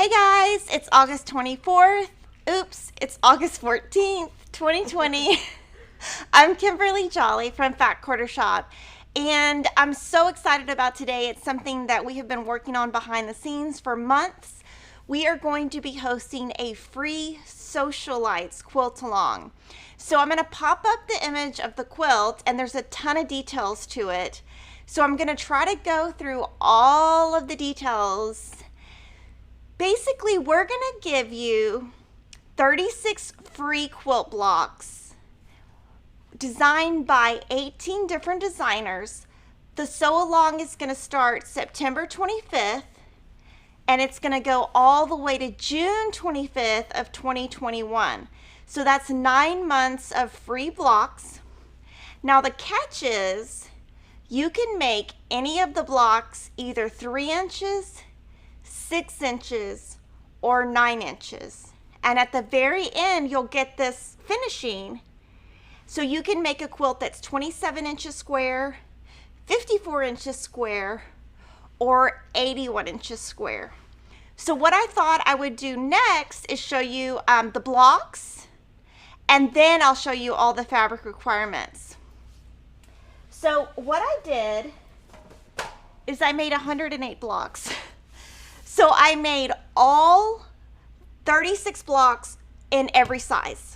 Hey guys, it's August 24th. Oops, it's August 14th, 2020. I'm Kimberly Jolly from Fat Quarter Shop, and I'm so excited about today. It's something that we have been working on behind the scenes for months. We are going to be hosting a free Sewcialites Quilt along. So I'm going to pop up the image of the quilt, and there's a ton of details to it. So I'm going to try to go through all of the details. Basically, we're going to give you 36 free quilt blocks designed by 18 different designers. The sew along is going to start September 25th, and it's going to go all the way to June 25th of 2021. So that's 9 months of free blocks. Now the catch is you can make any of the blocks either 3 inches, 6 inches, or 9 inches. And at the very end, you'll get this finishing. So you can make a quilt that's 27 inches square, 54 inches square, or 81 inches square. So what I thought I would do next is show you the blocks, and then I'll show you all the fabric requirements. So what I did is I made 108 blocks. So I made all 36 blocks in every size.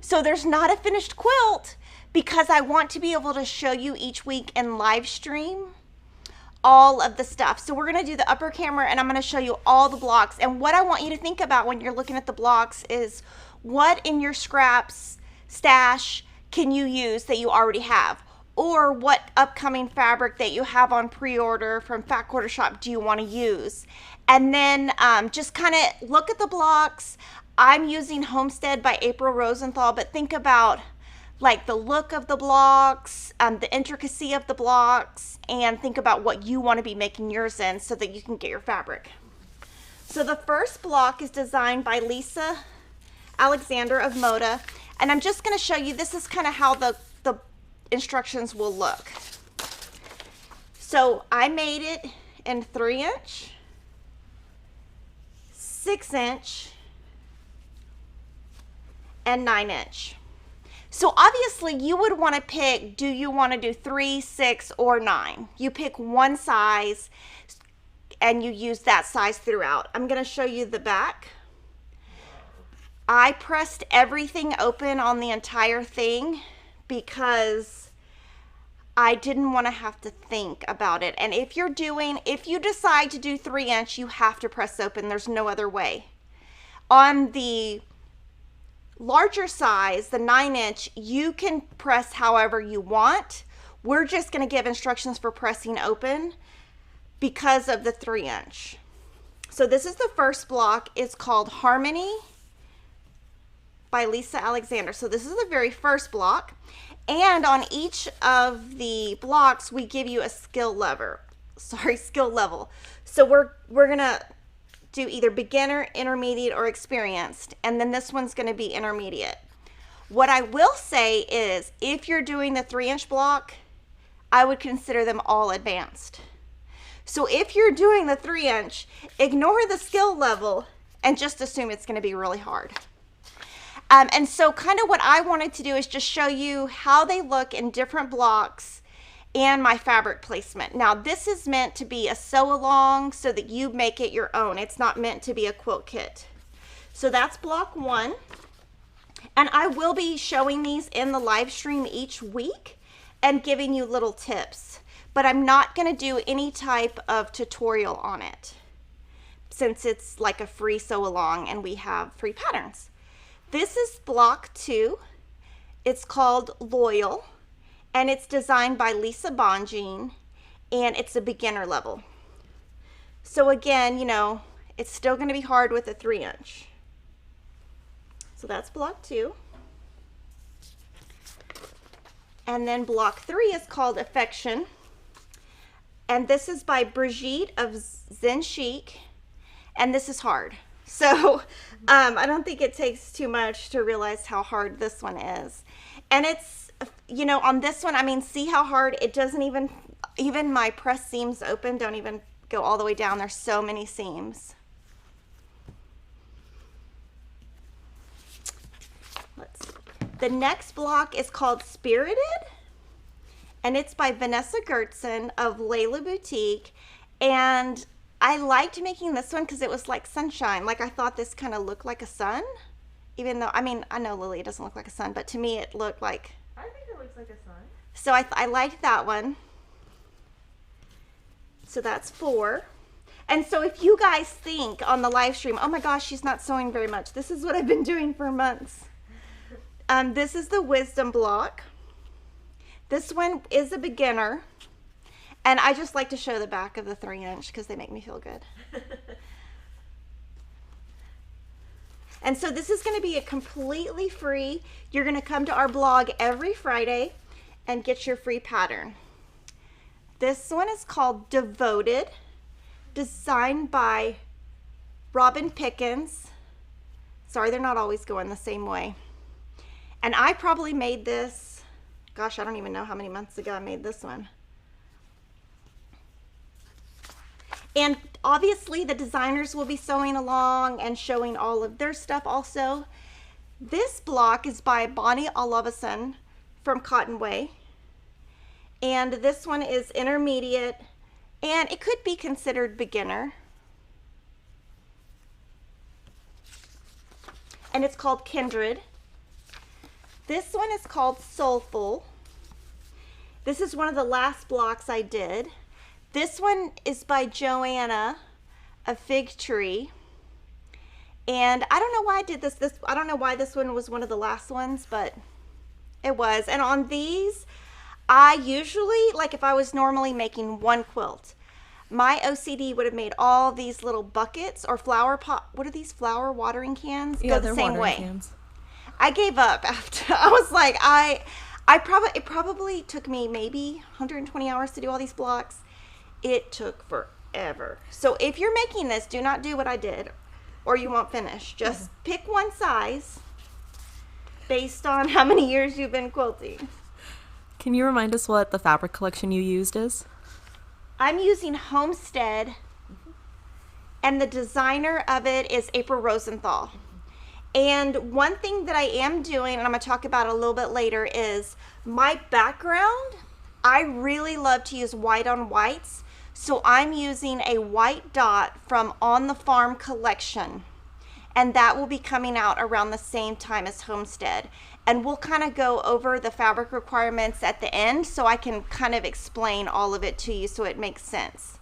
So there's not a finished quilt because I want to be able to show you each week in live stream all of the stuff. So we're going to do the upper camera, and I'm going to show you all the blocks. And what I want you to think about when you're looking at the blocks is what in your scraps stash can you use that you already have? Or what upcoming fabric that you have on pre-order from Fat Quarter Shop do you want to use? And then just kind of look at the blocks. I'm using Homestead by April Rosenthal, but think about like the look of the blocks, the intricacy of the blocks, and think about what you want to be making yours in so that you can get your fabric. So the first block is designed by Lisa Alexander of Moda, and I'm just going to show you, this is kind of how the instructions will look. So I made it in 3 inch, 6 inch, and 9 inch. So obviously you would want to pick, do you want to do 3, 6, or 9? You pick one size and you use that size throughout. I'm going to show you the back. I pressed everything open on the entire thing because I didn't want to have to think about it. And if you decide to do 3 inch, you have to press open. There's no other way. On the larger size, the 9 inch, you can press however you want. We're just going to give instructions for pressing open because of the 3 inch. So this is the first block. It's called Harmony by Lisa Alexander. So this is the very first block, and on each of the blocks we give you a skill level. So we're gonna do either beginner, intermediate, or experienced, and then this one's gonna be intermediate. What I will say is if you're doing the 3 inch block, I would consider them all advanced. So if you're doing the 3 inch, ignore the skill level and just assume it's gonna be really hard. And so kind of what I wanted to do is just show you how they look in different blocks and my fabric placement. Now this is meant to be a sew along so that you make it your own. It's not meant to be a quilt kit. So that's block 1. And I will be showing these in the live stream each week and giving you little tips. But I'm not going to do any type of tutorial on it since it's like a free sew along and we have free patterns. This is block 2. It's called Loyal, and it's designed by Lisa Bonjean, and it's a beginner level. So again, you know, it's still going to be hard with a 3 inch. So that's block 2. And then block 3 is called Affection, and this is by Brigitte of Zen Chic, and this is hard. So I don't think it takes too much to realize how hard this one is. And it's, you know, on this one, I mean, see how hard it doesn't even my press seams open don't even go all the way down. There's so many seams. The next block is called Spirited, and it's by Vanessa Gertson of Layla Boutique. And I liked making this one because it was like sunshine. Like I thought this kind of looked like a sun, even though, I mean, I know Lily, it doesn't look like a sun, but to me it looked like. I think it looks like a sun. So I liked that one. So that's 4. And so if you guys think on the live stream, oh my gosh, she's not sewing very much. This is what I've been doing for months. This is the wisdom block. This one is a beginner. And I just like to show the back of the 3-inch because they make me feel good. And so this is going to be a completely free. You're going to come to our blog every Friday and get your free pattern. This one is called Devoted, designed by Robin Pickens. Sorry, they're not always going the same way. And I probably made this, gosh, I don't even know how many months ago I made this one. And obviously the designers will be sewing along and showing all of their stuff also. This block is by Bonnie Olavason from Cotton Way. And this one is intermediate, and it could be considered beginner. And it's called Kindred. This one is called Soulful. This is one of the last blocks I did. This one is by Joanna of Fig Tree. And I don't know why I did this. I don't know why this one was one of the last ones, but it was. And on these, I usually, like if I was normally making one quilt, my OCD would have made all these little buckets or flower pot. What are these, flower watering cans? Yeah, go they're the same watering way. cans. I gave up after. I was like, it probably took me maybe 120 hours to do all these blocks. It took forever. So if you're making this, do not do what I did, or you won't finish. Just pick one size based on how many years you've been quilting. Can you remind us what the fabric collection you used is? I'm using Homestead, and the designer of it is April Rosenthal. And one thing that I am doing, and I'm going to talk about a little bit later, is my background. I really love to use white on whites. So I'm using a white dot from On the Farm collection. And that will be coming out around the same time as Homestead. And we'll kind of go over the fabric requirements at the end so I can kind of explain all of it to you so it makes sense.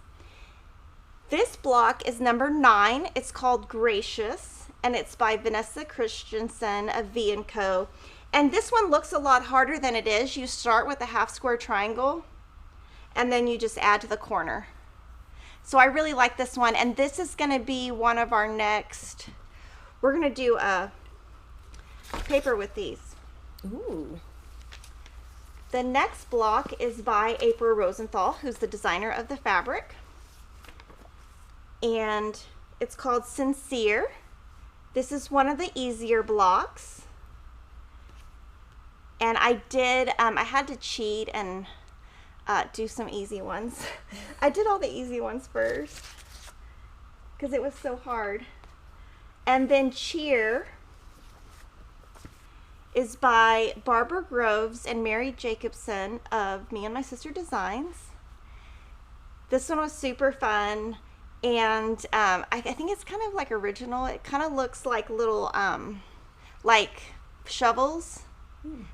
This block is number 9. It's called Gracious. And it's by Vanessa Christensen of V&Co. And this one looks a lot harder than it is. You start with a half square triangle and then you just add to the corner. So I really like this one, and this is going to be one of our next, we're going to do a paper with these. Ooh. The next block is by April Rosenthal, who's the designer of the fabric. And it's called Sincere. This is one of the easier blocks. And I had to cheat and do some easy ones. I did all the easy ones first because it was so hard. And then Cheer is by Barbara Groves and Mary Jacobson of Me and My Sister Designs. This one was super fun. And I think it's kind of like original. It kind of looks like little like shovels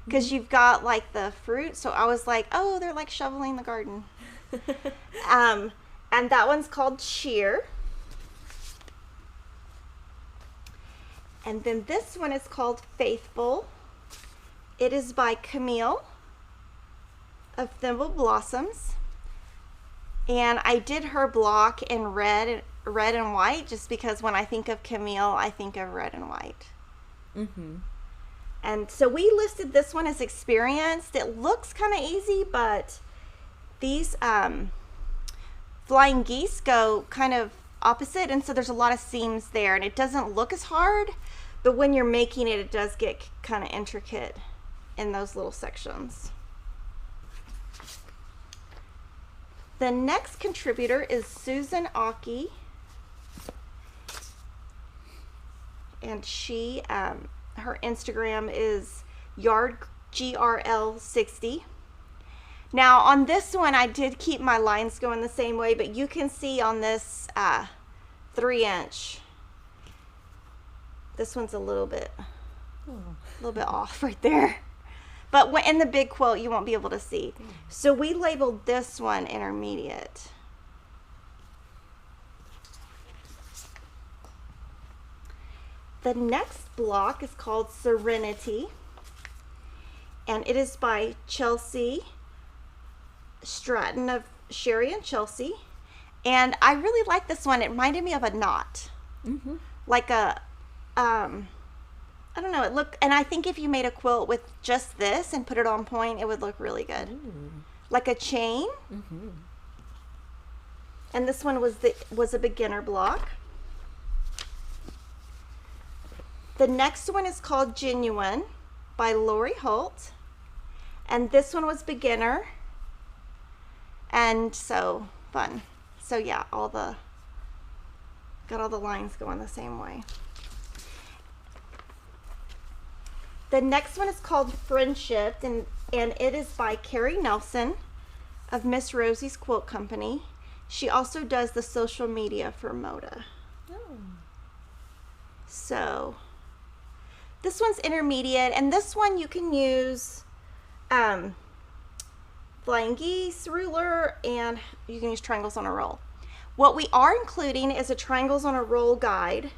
because you've got like the fruit. So I was like, oh, they're like shoveling the garden. And that one's called Cheer. And then this one is called Faithful. It is by Camille of Thimble Blossoms. And I did her block in red and white just because when I think of Camille, I think of red and white. Mm-hmm. And so we listed this one as experienced. It looks kind of easy, but these flying geese go kind of opposite, and so there's a lot of seams there, and it doesn't look as hard, but when you're making it, it does get kind of intricate in those little sections. The next contributor is Susan Aki, and she, her Instagram is Yard GRL 60. Now on this one, I did keep my lines going the same way, but you can see on this 3-inch, this one's a little bit off right there. But in the big quilt, you won't be able to see. So we labeled this one intermediate. The next block is called Serenity, and it is by Chelsea Stratton of Sherry and Chelsea. And I really like this one. It reminded me of a knot. Like a, I don't know, it looked, and I think if you made a quilt with just this and put it on point, it would look really good. Like a chain. And this one was a beginner block. The next one is called Genuine by Lori Holt. And this one was beginner. And so fun. So yeah, got all the lines going the same way. The next one is called Friendship, and it is by Carrie Nelson of Miss Rosie's Quilt Company. She also does the social media for Moda. So this one's intermediate, and this one you can use flying geese, ruler, and you can use triangles on a roll. What we are including is a triangles on a roll guide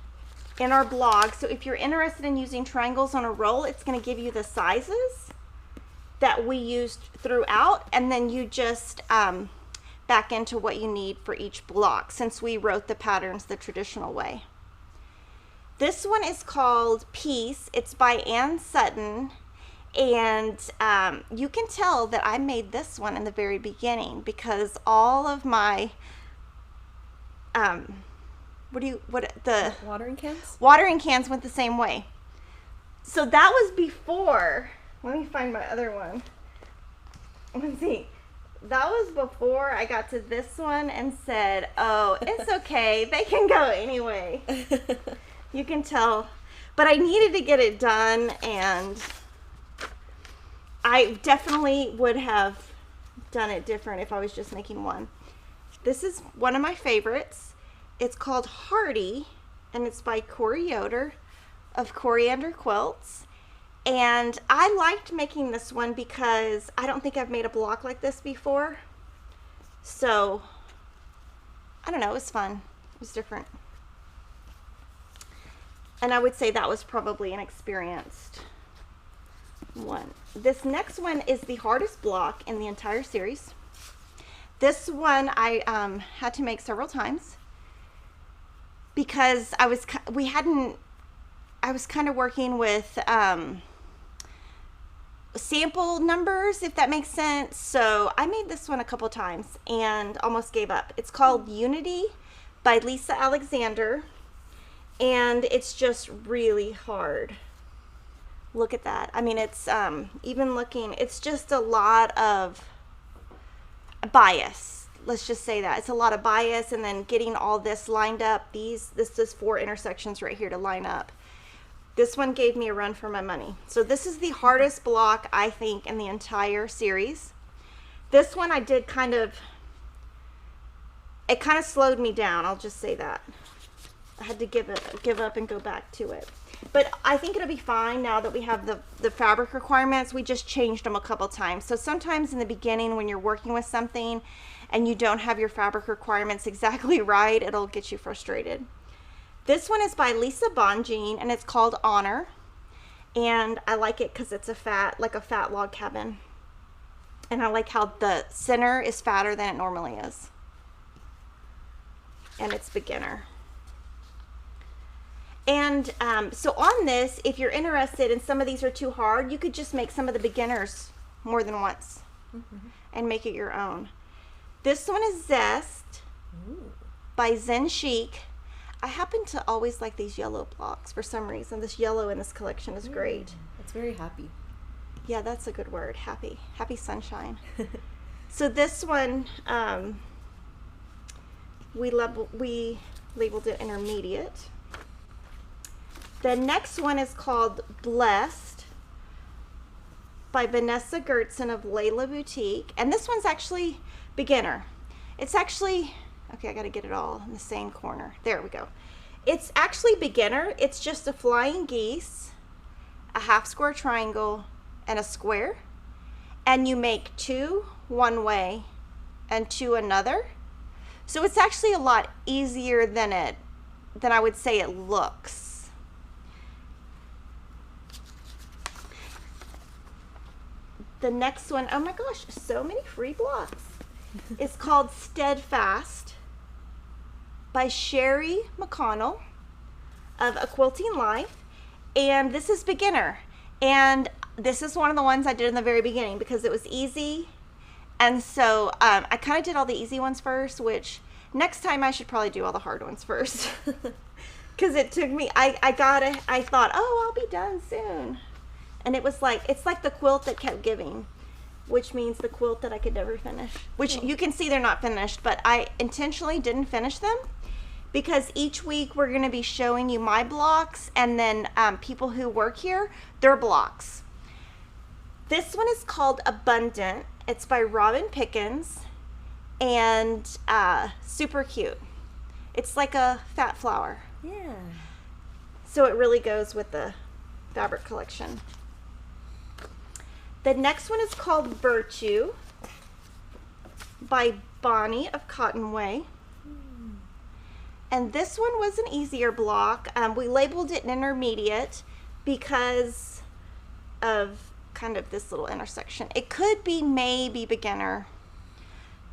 in our blog. So if you're interested in using triangles on a roll, it's going to give you the sizes that we used throughout, and then you just back into what you need for each block, since we wrote the patterns the traditional way. This one is called Peace. It's by Ann Sutton. And you can tell that I made this one in the very beginning, because all of my watering cans? Watering cans went the same way. So that was before. Let me find my other one. Let's see. That was before I got to this one and said, oh, it's okay. They can go anyway. You can tell. But I needed to get it done, and I definitely would have done it different if I was just making one. This is one of my favorites. It's called Hardy, and it's by Corey Yoder of Coriander Quilts. And I liked making this one because I don't think I've made a block like this before. So, I don't know, it was fun. It was different. And I would say that was probably an experienced one. This next one is the hardest block in the entire series. This one I had to make several times because I was kind of working with sample numbers, if that makes sense. So I made this one a couple times and almost gave up. It's called Unity by Lisa Alexander, and it's just really hard. Look at that. I mean, it's even looking, it's just a lot of bias. Let's just say that. It's a lot of bias, and then getting all this lined up. This is 4 intersections right here to line up. This one gave me a run for my money. So this is the hardest block, I think, in the entire series. This one I did it kind of slowed me down, I'll just say that. I had to give up and go back to it. But I think it'll be fine now that we have the fabric requirements. We just changed them a couple times. So sometimes in the beginning when you're working with something and you don't have your fabric requirements exactly right, it'll get you frustrated. This one is by Lisa Bonjean, and it's called Honor. And I like it because it's like a fat log cabin. And I like how the center is fatter than it normally is. And it's beginner. And so on this, if you're interested and some of these are too hard, you could just make some of the beginners more than once and make it your own. This one is Zest by Zen Chic. I happen to always like these yellow blocks for some reason. This yellow in this collection is great. It's very happy. Yeah, that's a good word. Happy. Happy sunshine. So this one, we labeled it intermediate. The next one is called Blessed by Vanessa Gertzen of Layla Boutique. And this one's actually beginner. It's actually, okay, I got to get it all in the same corner. There we go. It's actually beginner. It's just a flying geese, a half square triangle, and a square. And you make 2 one way and 2 another. So it's actually a lot easier than I would say it looks. The next one, oh my gosh, so many free blocks. It's called Steadfast by Sherry McConnell of A Quilting Life. And this is beginner. And this is one of the ones I did in the very beginning because it was easy. And so I kind of did all the easy ones first, which next time I should probably do all the hard ones first. Because it took me, I thought, oh, I'll be done soon. And it was like, it's like the quilt that kept giving, which means the quilt that I could never finish. Which you can see they're not finished, but I intentionally didn't finish them because each week we're going to be showing you my blocks and then people who work here, their blocks. This one is called Abundant. It's by Robin Pickens and super cute. It's like a fat flower. Yeah. So it really goes with the fabric collection. The next one is called Virtue by Bonnie of Cotton Way. And this one was an easier block. We labeled it an intermediate because of kind of this little intersection. It could be maybe beginner,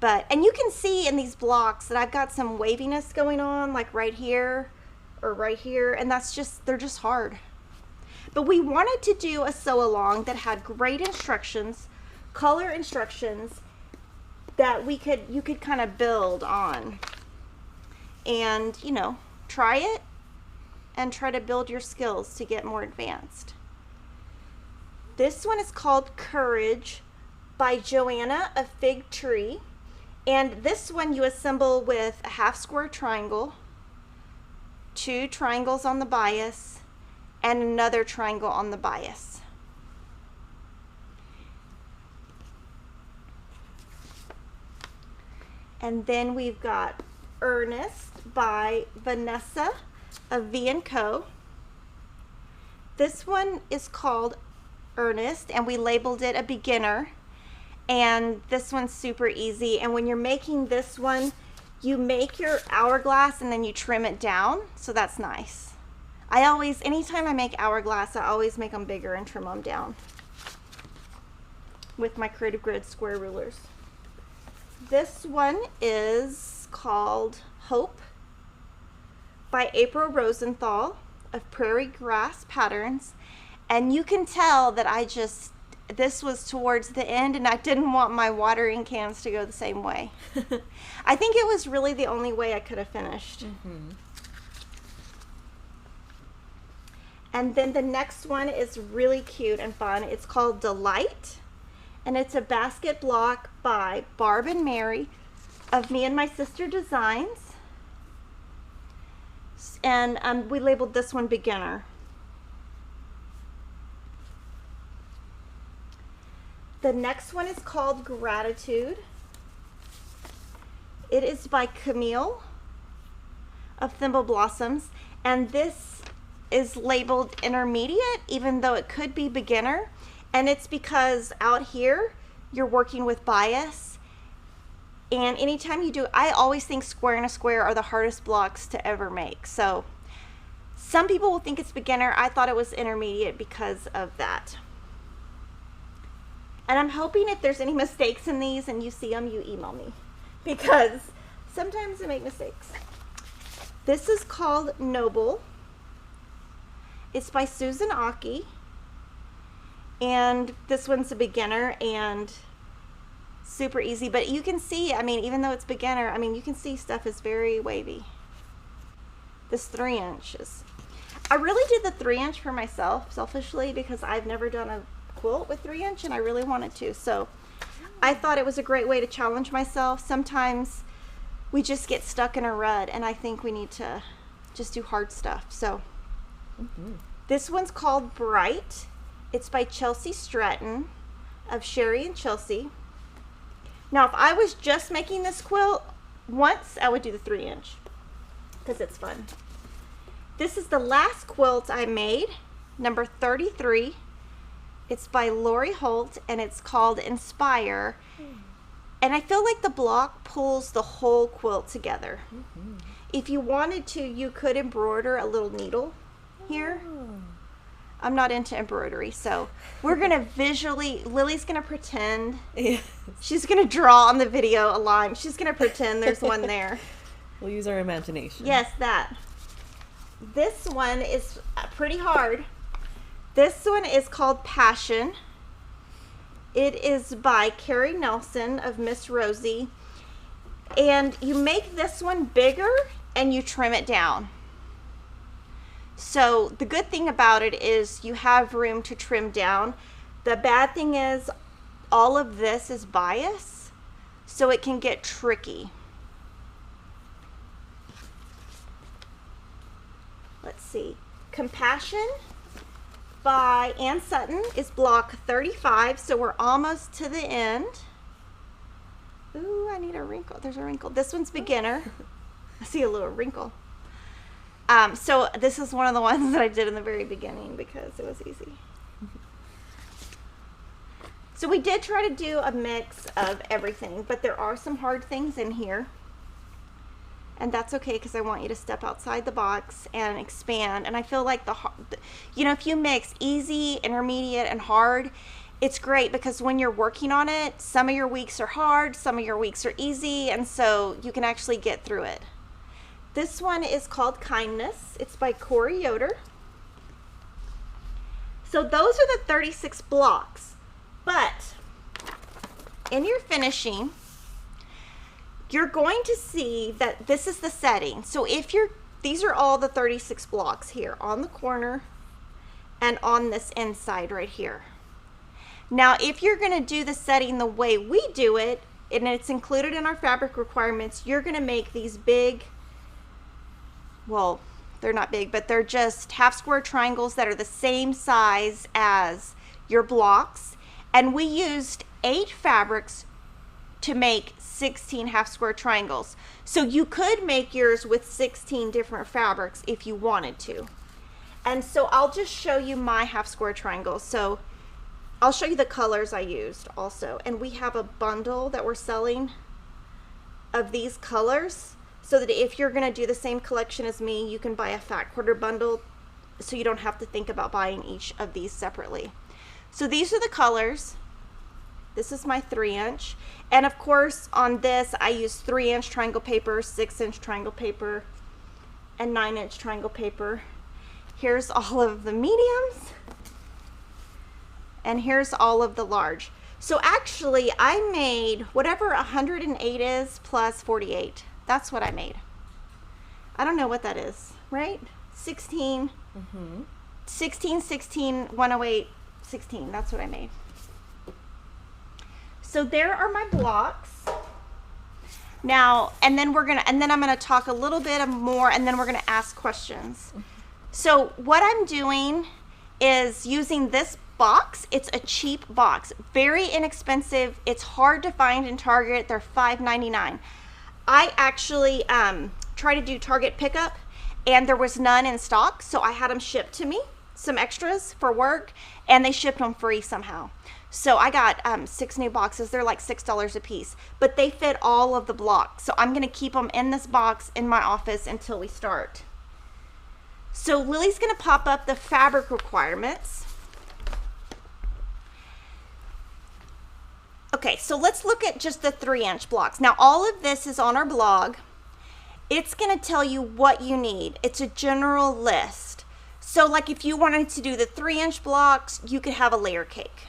and you can see in these blocks that I've got some waviness going on, like right here or right here, and they're just hard. But we wanted to do a sew along that had great instructions, color instructions that you could kind of build on and, try it and try to build your skills to get more advanced. This one is called Courage by Joanna of Fig Tree. And this one you assemble with a half square triangle, 2 triangles on the bias, and another triangle on the bias. And then we've got Earnest by Vanessa of V&Co. This one is called Earnest, and we labeled it a beginner. And this one's super easy. And when you're making this one, you make your hourglass and then you trim it down. So that's nice. Anytime I make hourglass, I always make them bigger and trim them down with my Creative Grid square rulers. This one is called Hope by April Rosenthal of Prairie Grass Patterns. And you can tell that this was towards the end and I didn't want my watering cans to go the same way. I think it was really the only way I could have finished. Mm-hmm. And then the next one is really cute and fun. It's called Delight. And it's a basket block by Barb and Mary of Me and My Sister Designs. And we labeled this one beginner. The next one is called Gratitude. It is by Camille of Thimble Blossoms. And this is labeled intermediate, even though it could be beginner. And it's because out here, you're working with bias. And anytime you do, I always think square and a square are the hardest blocks to ever make. So some people will think it's beginner. I thought it was intermediate because of that. And I'm hoping if there's any mistakes in these and you see them, you email me. Because sometimes I make mistakes. This is called Noble. It's by Susan Aki. And this one's a beginner and super easy. But you can see, even though it's beginner, you can see stuff is very wavy. This 3 inches. I really did the 3 inch for myself, selfishly, because I've never done a quilt with 3 inch and I really wanted to. So I thought it was a great way to challenge myself. Sometimes we just get stuck in a rut and I think we need to just do hard stuff. So this one's called Bright. It's by Chelsea Stratton. of Sherry and Chelsea. Now, if I was just making this quilt once, I would do the 3-inch because it's fun. This is the last quilt I made, number 33. It's by Lori Holt, and it's called Inspire. And I feel like the block pulls the whole quilt together. If you wanted to, you could embroider a little needle here. I'm not into embroidery, so we're going to visually, Lily's going to pretend. Yes. She's going to draw on the video a line. She's going to pretend there's one there. We'll use our imagination. Yes, that. This one is pretty hard. This one is called Passion. It is by Carrie Nelson of Miss Rosie. And you make this one bigger and you trim it down. So the good thing about it is you have room to trim down. The bad thing is all of this is bias, so it can get tricky. Let's see. Compassion by Ann Sutton is block 35, so we're almost to the end. Ooh, I need a wrinkle. There's a wrinkle. This one's beginner. I see a little wrinkle. So this is one of the ones that I did in the very beginning because it was easy. So we did try to do a mix of everything, but there are some hard things in here. And that's okay because I want you to step outside the box and expand. And I feel like if you mix easy, intermediate, and hard, it's great because when you're working on it, some of your weeks are hard, some of your weeks are easy, and so you can actually get through it. This one is called Kindness. It's by Corey Yoder. So those are the 36 blocks. But in your finishing, you're going to see that this is the setting. So these are all the 36 blocks here on the corner and on this inside right here. Now, if you're going to do the setting the way we do it, and it's included in our fabric requirements, you're going to make these big, well, they're not big, but they're just half square triangles that are the same size as your blocks. And we used 8 fabrics to make 16 half square triangles. So you could make yours with 16 different fabrics if you wanted to. And so I'll just show you my half square triangles. So I'll show you the colors I used also. And we have a bundle that we're selling of these colors, so that if you're going to do the same collection as me, you can buy a fat quarter bundle so you don't have to think about buying each of these separately. So these are the colors. This is my 3-inch. And of course on this I use 3-inch triangle paper, 6-inch triangle paper, and 9-inch triangle paper. Here's all of the mediums. And here's all of the large. So actually I made whatever 108 is plus 48. That's what I made. I don't know what that is, right? 16, 16, 108, 16. That's what I made. So there are my blocks. Now, and then I'm gonna talk a little bit more, and then we're gonna ask questions. So what I'm doing is using this box. It's a cheap box, very inexpensive. It's hard to find in Target. They're $5.99. I actually tried to do Target pickup, and there was none in stock, so I had them shipped to me, some extras for work, and they shipped them free somehow. So I got 6 new boxes. They're like $6 a piece, but they fit all of the blocks. So I'm going to keep them in this box in my office until we start. So Lily's going to pop up the fabric requirements. Okay, so let's look at just the 3-inch blocks. Now all of this is on our blog. It's going to tell you what you need. It's a general list. So like if you wanted to do the 3-inch blocks, you could have a layer cake,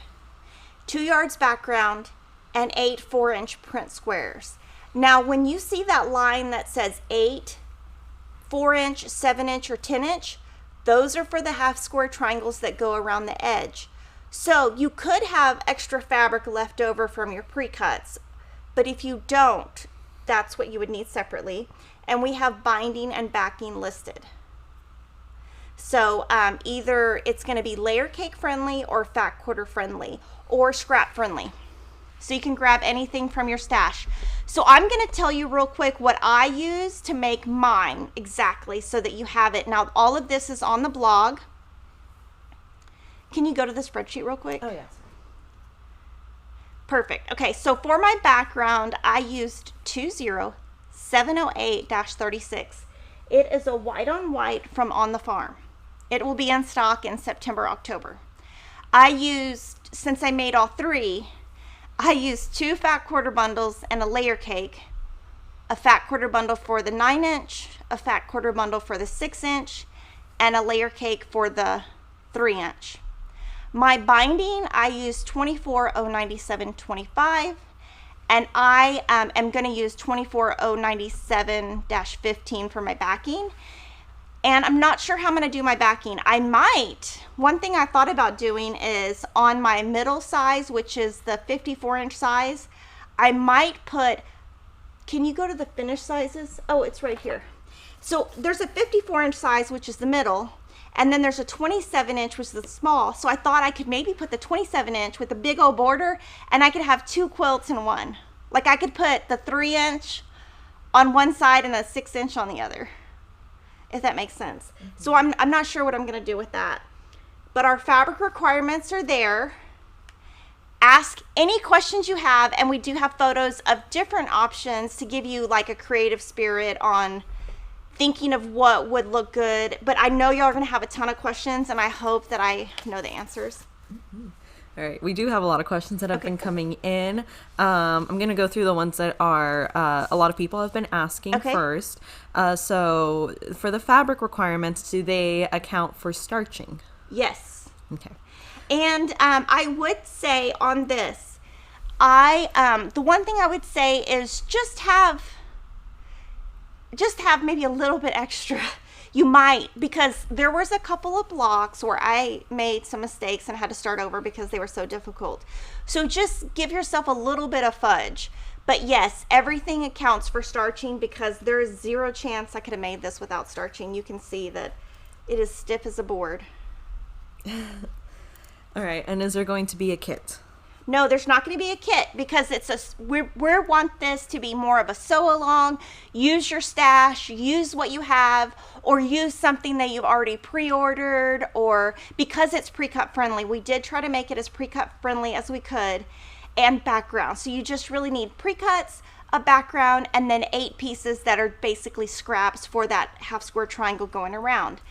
2 yards background, and 8 4-inch print squares. Now when you see that line that says 8, 4-inch, 7-inch, or 10-inch, those are for the half square triangles that go around the edge. So you could have extra fabric left over from your pre-cuts, but if you don't, that's what you would need separately. And we have binding and backing listed. So either it's going to be layer cake friendly or fat quarter friendly, or scrap friendly. So you can grab anything from your stash. So I'm going to tell you real quick what I use to make mine exactly so that you have it. Now, all of this is on the blog. Can you go to the spreadsheet real quick? Oh, yes. Perfect. Okay, so for my background, I used 20708-36. It is a white on white from On the Farm. It will be in stock in September, October. I used, since I made all three, I used 2 fat quarter bundles and a layer cake, a fat quarter bundle for the 9-inch, a fat quarter bundle for the 6-inch, and a layer cake for the 3-inch. My binding, I used 24097.25, and I am going to use 24097-15 for my backing. And I'm not sure how I'm going to do my backing. One thing I thought about doing is on my middle size, which is the 54-inch size, I might put, can you go to the finished sizes? Oh, it's right here. So there's a 54-inch size, which is the middle, and then there's a 27-inch, which is the small. So I thought I could maybe put the 27-inch with a big old border, and I could have 2 quilts in one. Like I could put the 3-inch on one side and the 6-inch on the other, if that makes sense. Mm-hmm. So I'm not sure what I'm going to do with that. But our fabric requirements are there. Ask any questions you have, and we do have photos of different options to give you like a creative spirit on thinking of what would look good. But I know y'all are going to have a ton of questions, and I hope that I know the answers. Mm-hmm. All right, we do have a lot of questions that have been coming in. I'm going to go through the ones that are a lot of people have been asking first. So for the fabric requirements, do they account for starching? Yes. Okay. And I would say on this, the one thing I would say is just have maybe a little bit extra. You might, because there was a couple of blocks where I made some mistakes and had to start over because they were so difficult. So just give yourself a little bit of fudge. But yes, everything accounts for starching because there is 0 chance I could have made this without starching. You can see that it is stiff as a board. All right, and is there going to be a kit? No, there's not going to be a kit because we want this to be more of a sew along. Use your stash, use what you have, or use something that you've already pre-ordered, or because it's pre-cut friendly. We did try to make it as pre-cut friendly as we could, and background. So you just really need pre-cuts, a background, and then 8 pieces that are basically scraps for that half square triangle going around.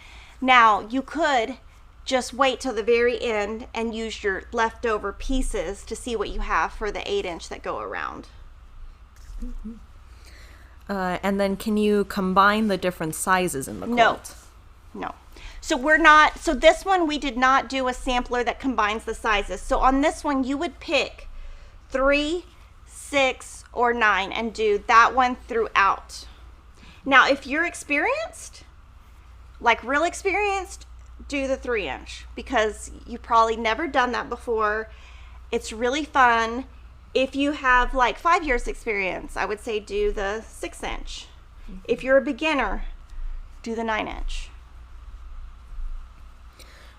Now, you could just wait till the very end and use your leftover pieces to see what you have for the 8-inch that go around. Mm-hmm. And then can you combine the different sizes in the quilt? No. So this one we did not do a sampler that combines the sizes. So on this one you would pick 3, 6, or 9 and do that one throughout. Now if you're experienced, like real experienced, do the 3-inch because you've probably never done that before. It's really fun. If you have like 5 years experience, I would say do the 6-inch. Mm-hmm. If you're a beginner, do the 9-inch.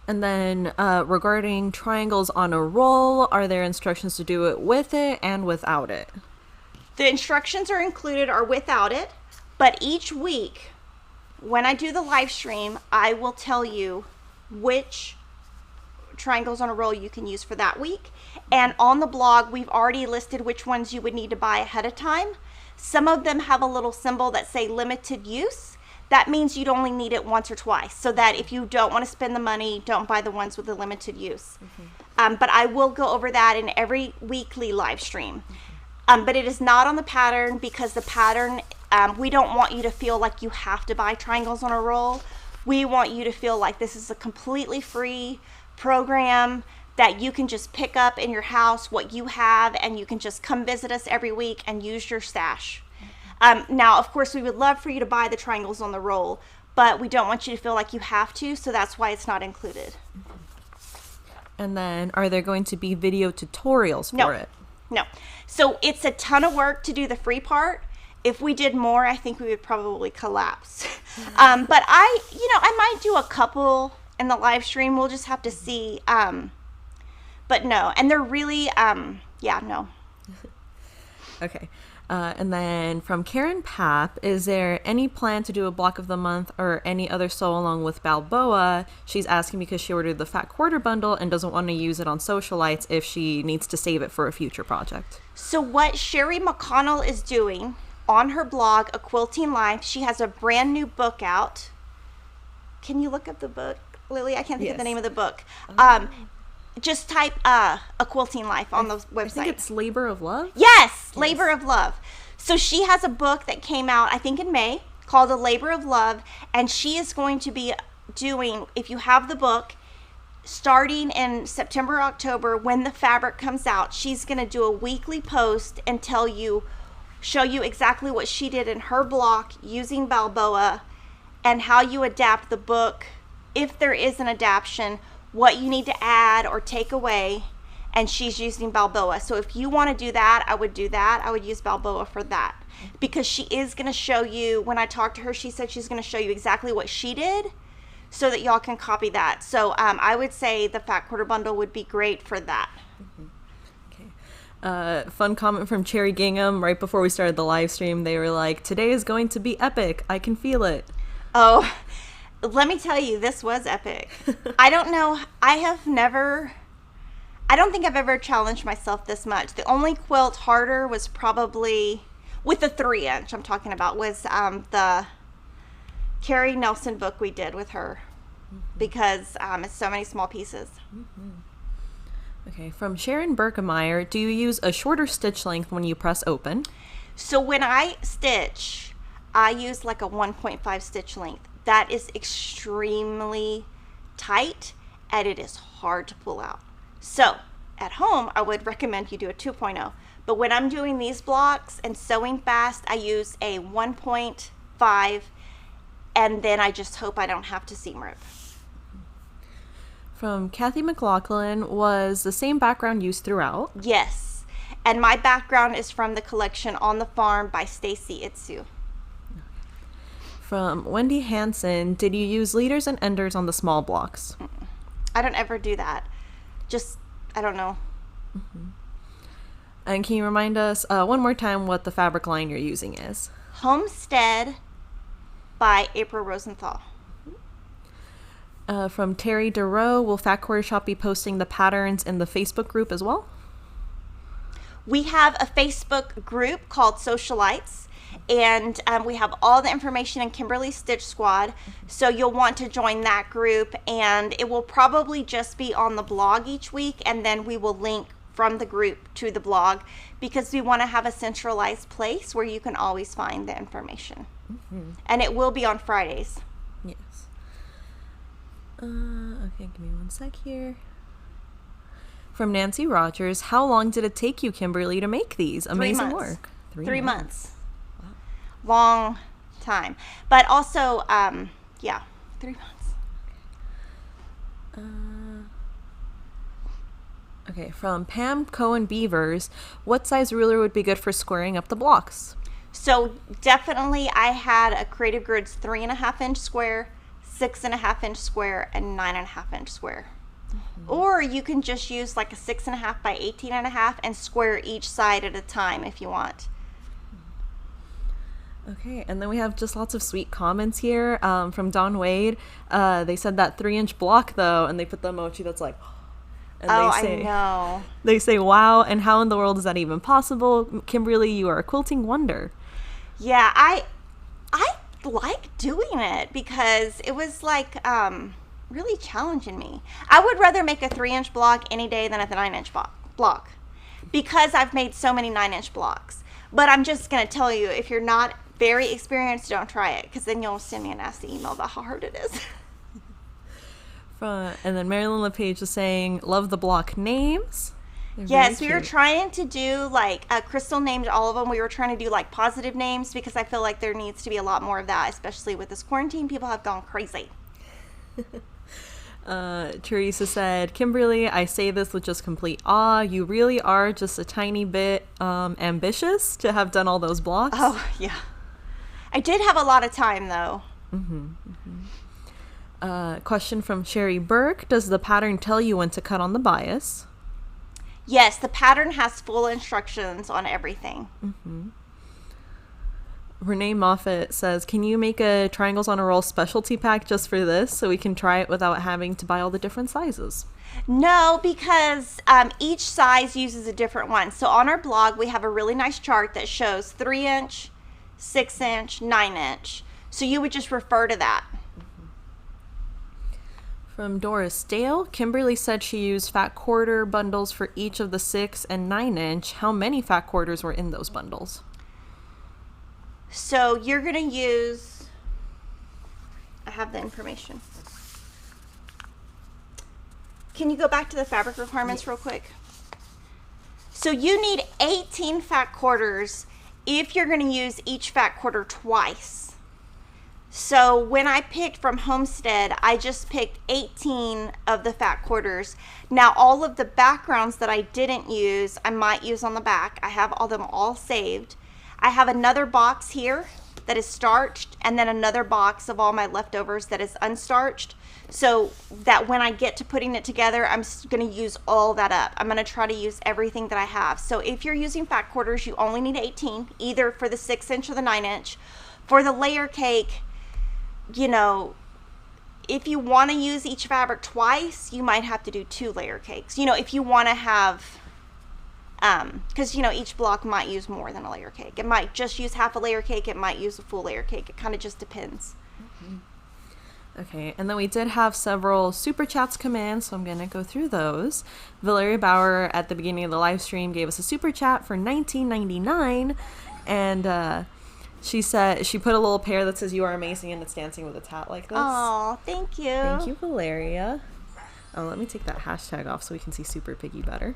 And then regarding triangles on a roll, are there instructions to do it with it and without it? The instructions are included or without it, but each week when I do the live stream, I will tell you which triangles on a roll you can use for that week. And on the blog, we've already listed which ones you would need to buy ahead of time. Some of them have a little symbol that say limited use. That means you'd only need it once or twice, so that if you don't want to spend the money, don't buy the ones with the limited use. Mm-hmm. But I will go over that in every weekly live stream. Mm-hmm. But it is not on the pattern because the pattern, we don't want you to feel like you have to buy triangles on a roll. We want you to feel like this is a completely free program that you can just pick up in your house what you have, and you can just come visit us every week and use your stash. Now, of course, we would love for you to buy the triangles on the roll, but we don't want you to feel like you have to, so that's why it's not included. And then are there going to be video tutorials for it? No. So it's a ton of work to do the free part. If we did more, I think we would probably collapse. But I might do a couple in the live stream. We'll just have to see. But no, and they're really, no. Okay. And then from Karen Papp, is there any plan to do a block of the month or any other sew along with Balboa? She's asking because she ordered the Fat Quarter bundle and doesn't want to use it on Sewcialites if she needs to save it for a future project. So what Sherry McConnell is doing on her blog, A Quilting Life, she has a brand new book out. Can you look up the book, Lily? I can't think of the name of the book. Just type A Quilting Life on the website. I think it's Labor of Love? Yes, Labor of Love. So she has a book that came out, I think in May, called A Labor of Love, and she is going to be doing, if you have the book, starting in September, October, when the fabric comes out, she's going to do a weekly post and show you exactly what she did in her block using Balboa and how you adapt the book, if there is an adaptation, what you need to add or take away, and she's using Balboa. So if you want to do that, I would do that. I would use Balboa for that, because she is going to show you, when I talked to her, she said she's going to show you exactly what she did so that y'all can copy that. So I would say the Fat Quarter bundle would be great for that. Okay. Fun comment from Cherry Gingham right before we started the live stream. They were like, today is going to be epic. I can feel it. Oh, let me tell you, this was epic. I don't know. I don't think I've ever challenged myself this much. The only quilt harder was probably, with the 3-inch I'm talking about, was the Carrie Nelson book we did with her, because it's so many small pieces. Okay, from Sharon Berkemeyer, do you use a shorter stitch length when you press open? So when I stitch, I use like a 1.5 stitch length. That is extremely tight, and it is hard to pull out. So at home, I would recommend you do a 2.0. But when I'm doing these blocks and sewing fast, I use a 1.5, and then I just hope I don't have to seam rip. From Kathy McLaughlin, was the same background used throughout? Yes, and my background is from the collection On the Farm by Stacy Itsu. From Wendy Hansen, did you use leaders and enders on the small blocks? I don't ever do that. Just, I don't know. And can you remind us one more time what the fabric line you're using is? Homestead by April Rosenthal. From Terry DeRoe, will Fat Quarter Shop be posting the patterns in the Facebook group as well? We have a Facebook group called Sewcialites, and we have all the information in Kimberly's Stitch Squad, so you'll want to join that group, and it will probably just be on the blog each week, and then we will link from the group to the blog, because we want to have a centralized place where you can always find the information. And it will be on Fridays. Yes. Okay, give me one sec here. From Nancy Rogers, how long did it take you, Kimberly, to make these? Amazing work. 3 months. Wow. Long time. But also, 3 months. Okay, from Pam Cohen Beavers, what size ruler would be good for squaring up the blocks? So definitely I had a Creative Grids 3.5-inch square, 6.5-inch square, and 9.5-inch square. Or you can just use like a 6.5 by 18.5 and square each side at a time if you want. Okay, and then we have just lots of sweet comments here from Don Wade. They said that 3-inch block though, and they put the emoji that's like, and I know. They say, wow, and how in the world is that even possible? Kimberly, you are a quilting wonder. Yeah, I like doing it because it was like really challenging me. I would rather make a 3-inch block any day than a 9-inch block because I've made so many 9-inch blocks. But I'm just going to tell you, if you're not very experienced, don't try it, because then you'll send me a nasty email about how hard it is. And then Marilyn LePage is saying, love the block names. Yes, we were trying to do, like, Crystal named all of them. We were trying to do, like, positive names because I feel like there needs to be a lot more of that, especially with this quarantine. People have gone crazy. Teresa said, Kimberly, I say this with just complete awe. You really are just a tiny bit ambitious to have done all those blocks. Oh, yeah. I did have a lot of time, though. Question from Sherry Burke. Does the pattern tell you when to cut on the bias? Yes, the pattern has full instructions on everything. Mm-hmm. Renee Moffat says, can you make a Triangles on a Roll specialty pack just for this so we can try it without having to buy all the different sizes? No, because each size uses a different one. So on our blog, we have a really nice chart that shows 3-inch, 6-inch, 9-inch. So you would just refer to that. From Doris Dale, Kimberly said she used fat quarter bundles for each of the 6 and 9-inch. How many fat quarters were in those bundles? So you're going to use, I have the information. Can you go back to the fabric requirements real quick? So you need 18 fat quarters if you're going to use each fat quarter twice. So when I picked from Homestead, I just picked 18 of the fat quarters. Now all of the backgrounds that I didn't use, I might use on the back. I have all them all saved. I have another box here that is starched, and then another box of all my leftovers that is unstarched, so that when I get to putting it together, I'm going to use all that up. I'm going to try to use everything that I have. So if you're using fat quarters, you only need 18, either for the 6-inch or the 9-inch. For the layer cake, you know, if you want to use each fabric twice, you might have to do 2 layer cakes. You know, if you want to have, because, you know, each block might use more than a layer cake. It might just use half a layer cake. It might use a full layer cake. It kind of just depends. Mm-hmm. Okay, and then we did have several super chats come in, so I'm going to go through those. Valeria Bauer at the beginning of the live stream gave us a super chat for $19.99, and she said she put a little pair that says "You are amazing" and it's dancing with its hat like this. Oh, thank you. Thank you, Valeria. Oh, let me take that hashtag off so we can see Super Piggy better.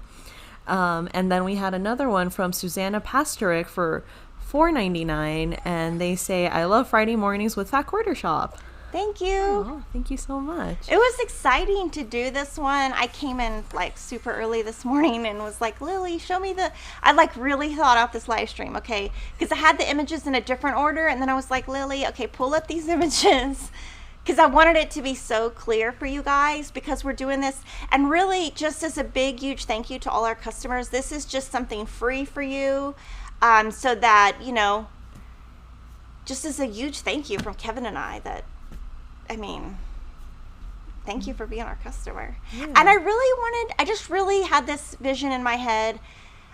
And then we had another one from Susanna Pastorik for $4.99, and they say, "I love Friday mornings with Fat Quarter Shop." Thank you. Oh, thank you so much. It was exciting to do this one. I came in like super early this morning and was like, Lily, show me I like really thought out this live stream, okay? Because I had the images in a different order, and then I was like, Lily, okay, pull up these images. Because I wanted it to be so clear for you guys, because we're doing this. And really, just as a big, huge thank you to all our customers, this is just something free for you. So that, you know, just as a huge thank you from Kevin and I thank you for being our customer. Yeah. And I just really had this vision in my head.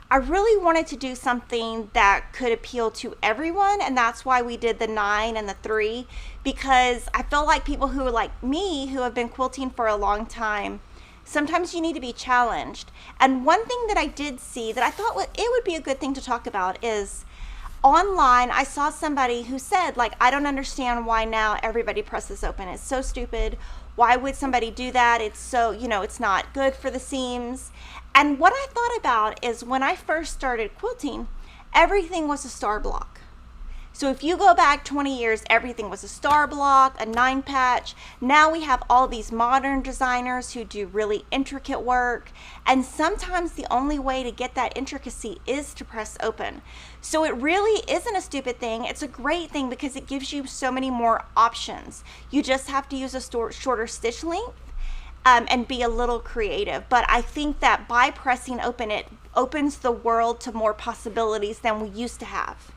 I really wanted to do something that could appeal to everyone, and that's why we did the 9 and the 3, because I feel like people who are like me, who have been quilting for a long time, sometimes you need to be challenged. And one thing that I did see that I thought it would be a good thing to talk about is online, I saw somebody who said, like, I don't understand why now everybody presses open. It's so stupid. Why would somebody do that? It's so, you know, it's not good for the seams. And what I thought about is when I first started quilting, everything was a star block. So if you go back 20 years, everything was a star block, a 9 patch. Now we have all these modern designers who do really intricate work. And sometimes the only way to get that intricacy is to press open. So it really isn't a stupid thing. It's a great thing because it gives you so many more options. You just have to use a shorter stitch length and be a little creative. But I think that by pressing open, it opens the world to more possibilities than we used to have.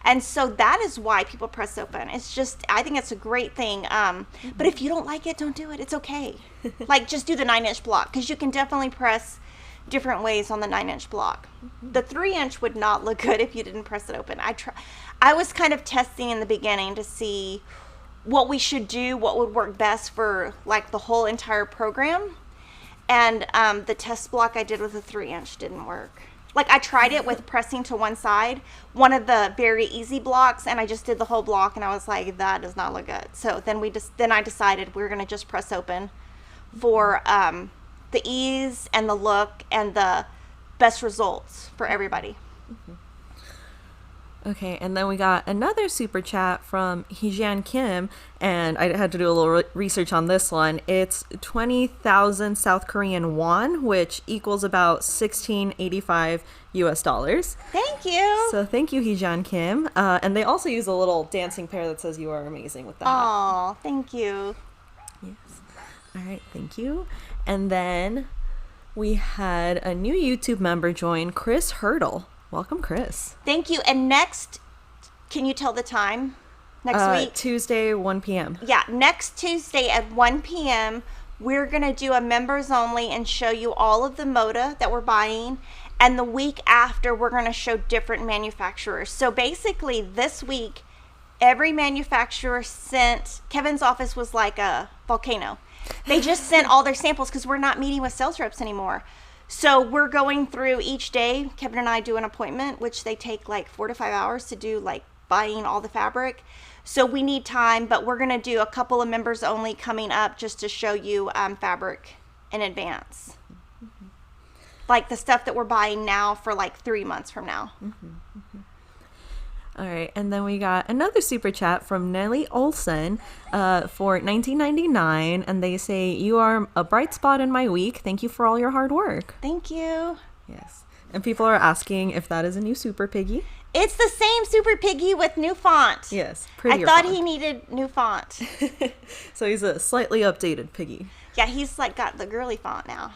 And so that is why people press open. It's just, I think it's a great thing. But if you don't like it, don't do it. It's okay. Like, just do the 9-inch block, because you can definitely press different ways on the 9-inch block. The 3-inch would not look good if you didn't press it open. I was kind of testing in the beginning to see what we should do, what would work best for like the whole entire program. And the test block I did with the 3-inch didn't work. Like, I tried it with pressing to one side, one of the very easy blocks, and I just did the whole block, and I was like, that does not look good. So then I decided we were going to just press open for the ease and the look and the best results for everybody. Mm-hmm. Okay, and then we got another super chat from Heejan Kim, and I had to do a little research on this one. It's 20,000 South Korean won, which equals about $16.85 US. Thank you. So thank you, Heejan Kim. And they also use a little dancing pair that says "You are amazing" with that. Oh, thank you. Yes. All right, thank you. And then We had a new YouTube member join, Chris Hurdle. Welcome, Chris. Thank you. And next, can you tell the time? Next week? Tuesday, 1 p.m. Yeah, next Tuesday at 1 p.m., we're going to do a members only and show you all of the Moda that we're buying. And the week after, we're going to show different manufacturers. So basically, this week, every manufacturer sent, Kevin's office was like a volcano. They just sent all their samples because we're not meeting with sales reps anymore. So we're going through each day. Kevin and I do an appointment, which they take like 4 to 5 hours to do, like buying all the fabric. So we need time, but we're going to do a couple of members only coming up just to show you fabric in advance. Mm-hmm. Like the stuff that we're buying now for like 3 months from now. Mm-hmm. Mm-hmm. All right, and then we got another super chat from Nellie Olson for $19.99, and they say, "You are a bright spot in my week. Thank you for all your hard work." Thank you. Yes, and people are asking if that is a new Super Piggy. It's the same Super Piggy with new font. Yes, prettier I thought font. he needed new font. So he's a slightly updated Piggy. Yeah, he's like got the girly font now.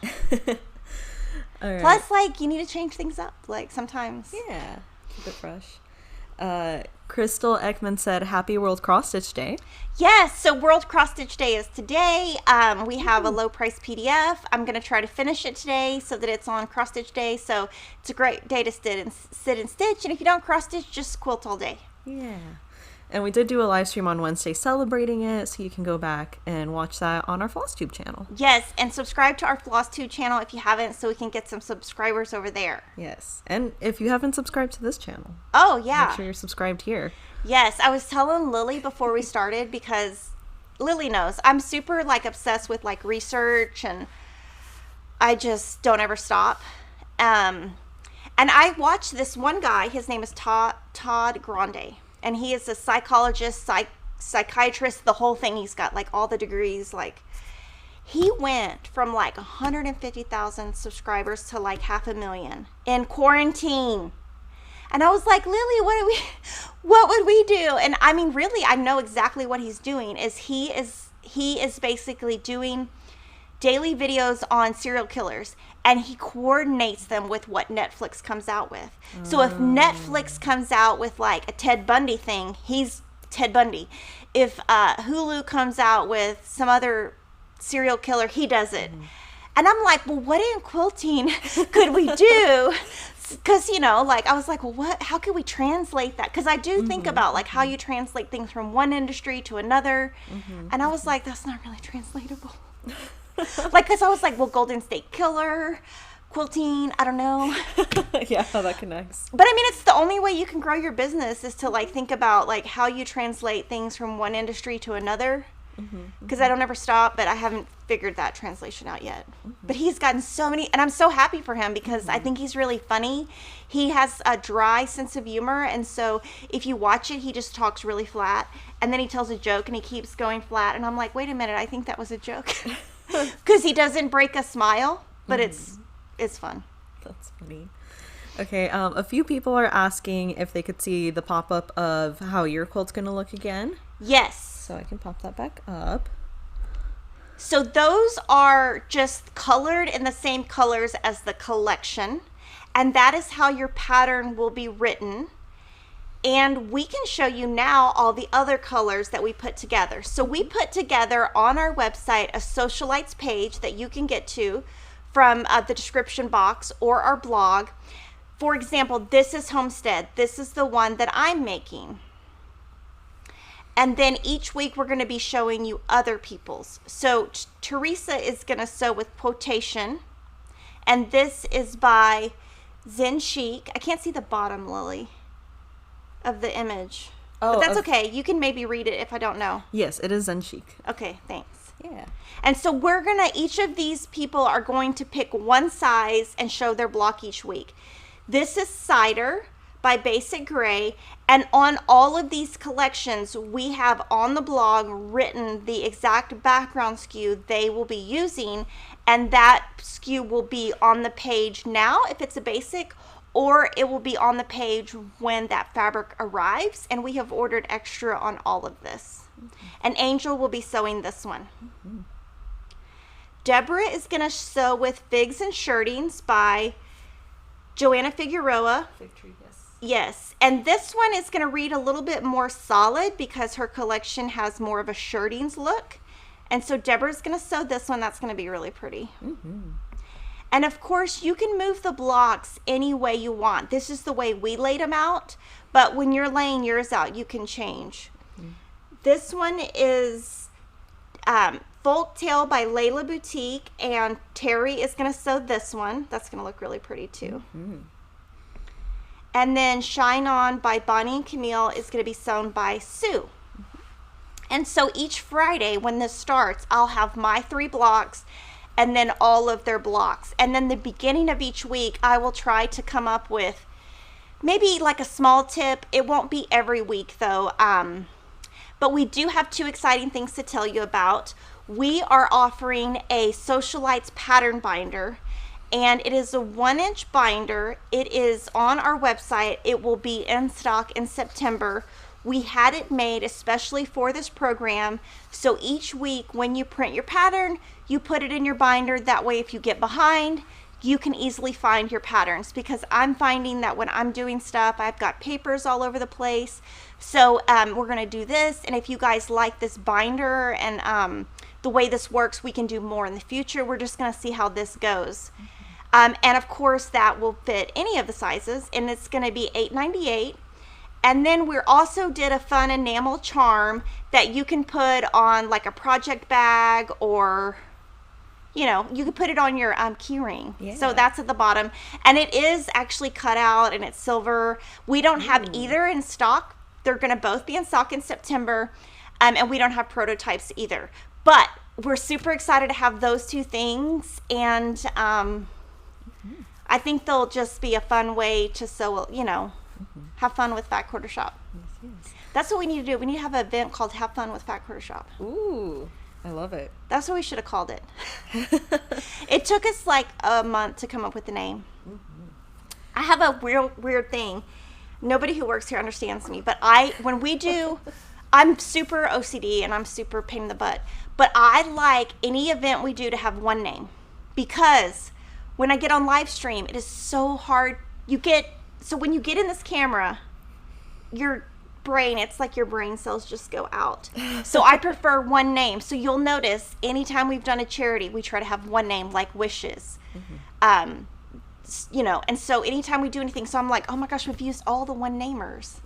All right. Plus, like, you need to change things up, like sometimes. Yeah, keep it fresh. Crystal Ekman said, "Happy World Cross Stitch Day." Yes, so World Cross Stitch Day is today. We have a low price PDF. I'm going to try to finish it today so that it's on Cross Stitch Day. So it's a great day to sit and stitch. And if you don't cross stitch, just quilt all day. Yeah. And we did do a live stream on Wednesday celebrating it, so you can go back and watch that on our FlossTube channel. Yes, and subscribe to our FlossTube channel if you haven't, so we can get some subscribers over there. Yes, and if you haven't subscribed to this channel. Oh, yeah. Make sure you're subscribed here. Yes, I was telling Lily before we started, because Lily knows I'm super like obsessed with like research, and I just don't ever stop. And I watched this one guy, his name is Todd Grande. And he is a psychologist, psychiatrist, the whole thing. He's got like all the degrees. Like, he went from like 150,000 subscribers to like 500,000 in quarantine. And I was like, Lily, what would we do? And I mean, really, I know exactly what he's doing. He is basically doing daily videos on serial killers, and he coordinates them with what Netflix comes out with. So if Netflix comes out with like a Ted Bundy thing, he's Ted Bundy. If Hulu comes out with some other serial killer, he does it. And I'm like, well, what in quilting could we do? Because, you know, like, I was like, well, how could we translate that? Because I do think about like how you translate things from one industry to another. And I was like, that's not really translatable. Like, because I was like, well, Golden State Killer, quilting, I don't know. Yeah, how that connects. But I mean, it's the only way you can grow your business is to like think about like how you translate things from one industry to another. Because I don't ever stop, but I haven't figured that translation out yet. But he's gotten so many, and I'm so happy for him because I think he's really funny. He has a dry sense of humor, and so if you watch it, he just talks really flat, and then he tells a joke and he keeps going flat, and I'm like, wait a minute, I think that was a joke. Because he doesn't break a smile, but it's fun. That's funny. Okay, a few people are asking if they could see the pop-up of how your quilt's going to look again. Yes. So I can pop that back up. So those are just colored in the same colors as the collection, and that is how your pattern will be written. And we can show you now all the other colors that we put together. So we put together on our website a Sewcialites page that you can get to from the description box or our blog. For example, this is Homestead. This is the one that I'm making. And then each week we're going to be showing you other people's. So Teresa is going to sew with Quotation. And this is by Zen Chic. I can't see the bottom, Lily, of the image. Oh, but that's okay. You can maybe read it if I don't know. Yes, it is Zen Chic. Okay, thanks. Yeah. And so we're going to, each of these people are going to pick one size and show their block each week. This is Cider by Basic Gray, and on all of these collections we have on the blog written the exact background SKU they will be using, and that SKU will be on the page now if it's a basic, or it will be on the page when that fabric arrives, and we have ordered extra on all of this. And Angel will be sewing this one. Deborah is going to sew with Figs and Shirtings by Joanna Figueroa. Fig tree, yes. Yes, and this one is going to read a little bit more solid because her collection has more of a Shirtings look. And so Deborah's going to sew this one. That's going to be really pretty. Mm-hmm. And of course, you can move the blocks any way you want. This is the way we laid them out. But when you're laying yours out, you can change. Mm-hmm. This one is Folktale by Layla Boutique. And Terry is going to sew this one. That's going to look really pretty too. Mm-hmm. And then Shine On by Bonnie and Camille is going to be sewn by Sue. And so each Friday when this starts, I'll have my 3 blocks and then all of their blocks. And then the beginning of each week, I will try to come up with maybe like a small tip. It won't be every week though. But we do have 2 exciting things to tell you about. We are offering a Sewcialites pattern binder. And it is a 1-inch binder. It is on our website. It will be in stock in September. We had it made especially for this program. So each week when you print your pattern, you put it in your binder. That way if you get behind, you can easily find your patterns. Because I'm finding that when I'm doing stuff, I've got papers all over the place. So we're going to do this. And if you guys like this binder and the way this works, we can do more in the future. We're just going to see how this goes. And of course that will fit any of the sizes, and it's going to be $8.98. And then we also did a fun enamel charm that you can put on like a project bag, or you know, you can put it on your key ring. Yeah. So that's at the bottom, and it is actually cut out and it's silver. We don't have either in stock. They're going to both be in stock in September, and we don't have prototypes either. But we're super excited to have those 2 things, and I think they'll just be a fun way to sew, you know, have fun with Fat Quarter Shop. Yes. That's what we need to do. We need to have an event called Have Fun with Fat Quarter Shop. Ooh, I love it. That's what we should have called it. It took us like a month to come up with the name. Mm-hmm. I have a weird thing. Nobody who works here understands me, but when we do, I'm super OCD and I'm super pain in the butt. But I like any event we do to have one name, because when I get on live stream, it is so hard. So when you get in this camera, your brain, it's like your brain cells just go out. So I prefer one name. So you'll notice anytime we've done a charity, we try to have one name, like Wishes. Mm-hmm. You know, and so anytime we do anything, so I'm like, oh my gosh, we've used all the one-namers.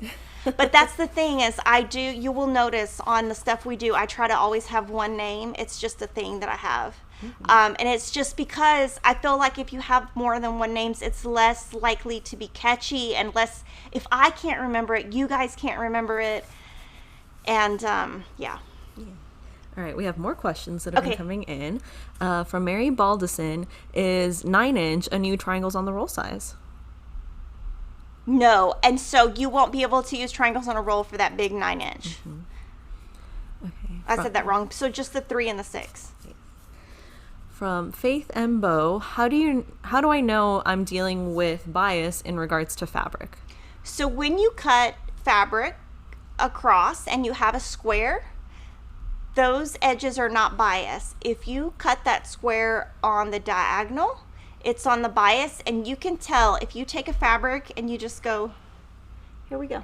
But that's the thing is you will notice on the stuff we do, I try to always have one name. It's just a thing that I have. Mm-hmm. And it's just because I feel like if you have more than one names, it's less likely to be catchy, and less, if I can't remember it, you guys can't remember it. And yeah. All right, we have more questions that have been coming in. From Mary Baldison, is 9-inch a new triangles on the roll size? No, and so you won't be able to use triangles on a roll for that big 9-inch. Mm-hmm. Okay. I said that wrong. So just the 3 and the 6. From Faith M. Bow, how do I know I'm dealing with bias in regards to fabric? So when you cut fabric across and you have a square, those edges are not bias. If you cut that square on the diagonal, it's on the bias, and you can tell if you take a fabric and you just go, here we go,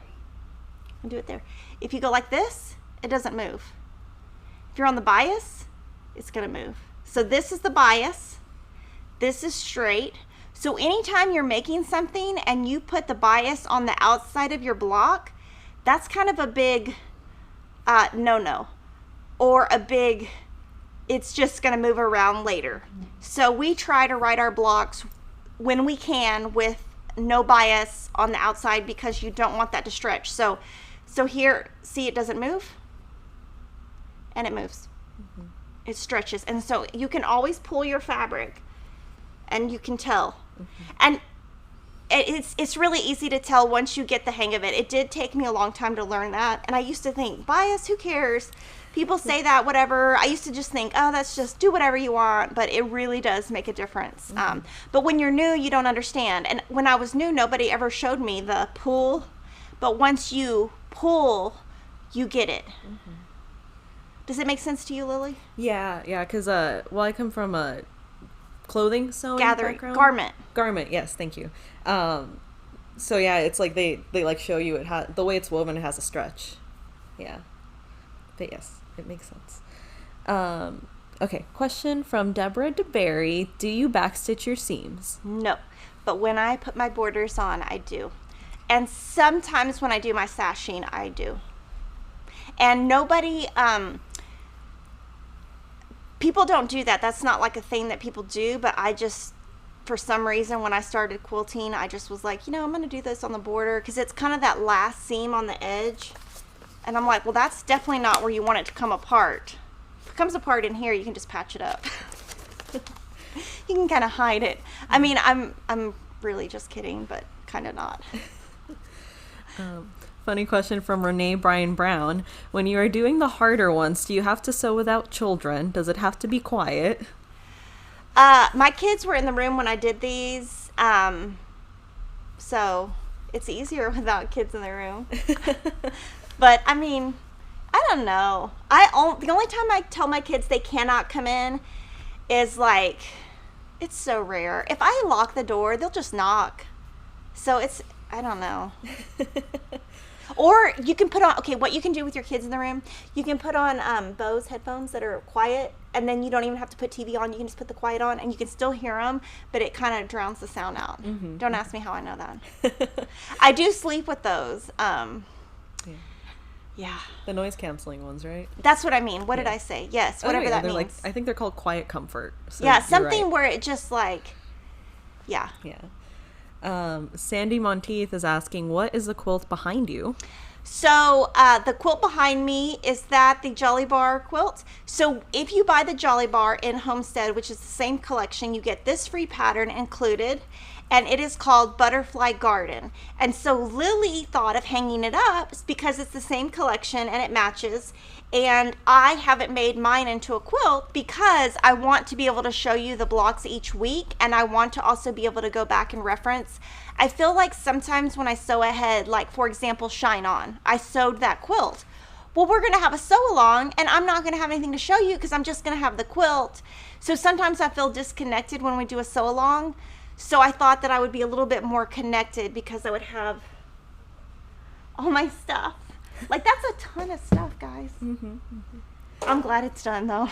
I'll do it there. If you go like this, it doesn't move. If you're on the bias, it's gonna move. So this is the bias, this is straight. So anytime you're making something and you put the bias on the outside of your block, that's kind of a big no-no. Or a big, it's just going to move around later. So we try to write our blocks when we can with no bias on the outside, because you don't want that to stretch. So here, see, it doesn't move, and it moves. Mm-hmm. It stretches. And so you can always pull your fabric and you can tell. Mm-hmm. And it's really easy to tell once you get the hang of it. It did take me a long time to learn that. And I used to think, bias, who cares? People say that, whatever. I used to just think, oh, that's just do whatever you want. But it really does make a difference. Mm-hmm. But when you're new, you don't understand. And when I was new, nobody ever showed me the pull. But once you pull, you get it. Mm-hmm. Does it make sense to you, Lily? Yeah, because well, I come from a clothing sewing background. Garment, yes, thank you. So yeah, it's like they like show you the way it's woven, it has a stretch. Yeah. But yes, it makes sense. Okay, question from Deborah DeBerry. Do you backstitch your seams? No, but when I put my borders on, I do. And sometimes when I do my sashing, I do. And nobody, people don't do that. That's not like a thing that people do, but I just, for some reason, when I started quilting, I just was like, I'm going to do this on the border because it's kind of that last seam on the edge. And I'm like, well, that's definitely not where you want it to come apart. If it comes apart in here, you can just patch it up. You can kind of hide it. I mean, I'm really just kidding, but kind of not. Funny question from Renee Bryan Brown. When you are doing the harder ones, do you have to sew without children? Does it have to be quiet? My kids were in the room when I did these, so it's easier without kids in the room. But I mean, I don't know. The only time I tell my kids they cannot come in is like, it's so rare. If I lock the door, they'll just knock. So I don't know. Or you can put on, what you can do with your kids in the room, you can put on Bose headphones that are quiet, and then you don't even have to put TV on. You can just put the quiet on, and you can still hear them, but it kind of drowns the sound out. Mm-hmm. Don't ask me how I know that. I do sleep with those. Yeah. The noise canceling ones, right? That's what I mean. What did I say? Yes, whatever that means. Like, I think they're called quiet comfort. So yeah, something where it just like, yeah. Yeah. Sandy Monteith is asking, what is the quilt behind you? So the quilt behind me is the Jolly Bar quilt. So if you buy the Jolly Bar in Homestead, which is the same collection, you get this free pattern included. And it is called Butterfly Garden. And so Lily thought of hanging it up because it's the same collection and it matches. And I haven't made mine into a quilt because I want to be able to show you the blocks each week. And I want to also be able to go back and reference. I feel like sometimes when I sew ahead, like for example, Shine On, I sewed that quilt. Well, we're going to have a sew along and I'm not going to have anything to show you because I'm just going to have the quilt. So sometimes I feel disconnected when we do a sew along. So I thought that I would be a little bit more connected because I would have all my stuff. Like, that's a ton of stuff, guys. Mm-hmm, mm-hmm. I'm glad it's done, though.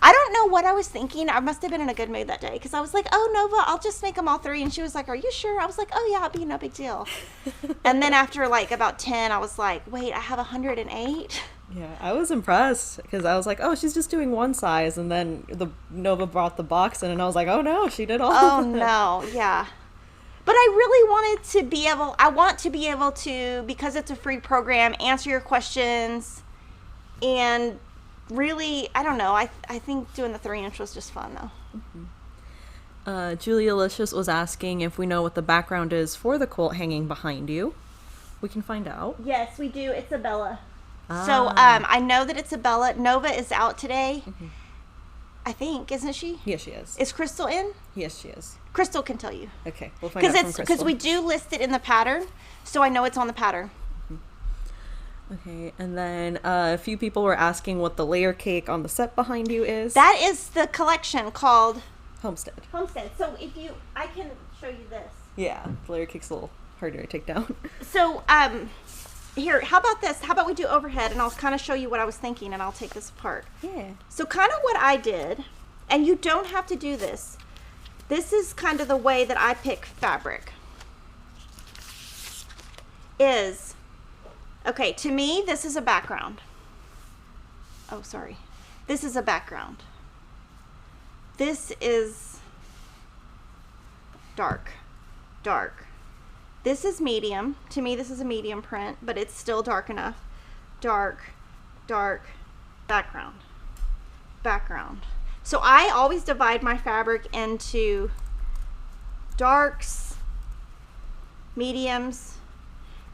I don't know what I was thinking. I must have been in a good mood that day because I was like, oh, Nova, I'll just make them all 3. And she was like, are you sure? I was like, oh, yeah, it'll be no big deal. And then after, like, about 10, I was like, wait, I have 108? Yeah, I was impressed because I was like, oh, she's just doing one size. And then Nova brought the box in and I was like, oh, no, she did all of them. Oh, no, yeah. But I really wanted to be able, because it's a free program, answer your questions. And really, I don't know, I think doing the 3-inch was just fun, though. Mm-hmm. Julia Licious was asking if we know what the background is for the quilt hanging behind you. We can find out. Yes, we do. It's a Bella. So I know that it's a Bella. Nova is out today. Mm-hmm. I think, isn't she? Yes, she is. Is Crystal in? Yes, she is. Crystal can tell you. Okay, we'll find out from Crystal. Because we do list it in the pattern, so I know it's on the pattern. Mm-hmm. Okay, and then a few people were asking what the layer cake on the set behind you is. That is the collection called Homestead. So I can show you this. Yeah, the layer cake's a little harder to take down. So, here, how about this? How about we do overhead and I'll kind of show you what I was thinking and I'll take this apart. Yeah. So kind of what I did, and you don't have to do this. This is kind of the way that I pick fabric. Okay, to me, this is a background. Oh, sorry. This is a background. This is dark. This is medium. To me, this is a medium print, but it's still dark enough. Dark, background. So I always divide my fabric into darks, mediums,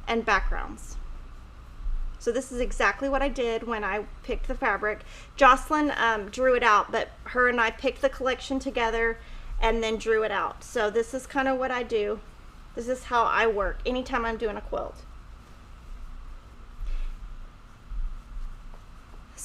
and backgrounds. So this is exactly what I did when I picked the fabric. Jocelyn drew it out, but her and I picked the collection together and then drew it out. So this is kind of what I do. This is how I work anytime I'm doing a quilt.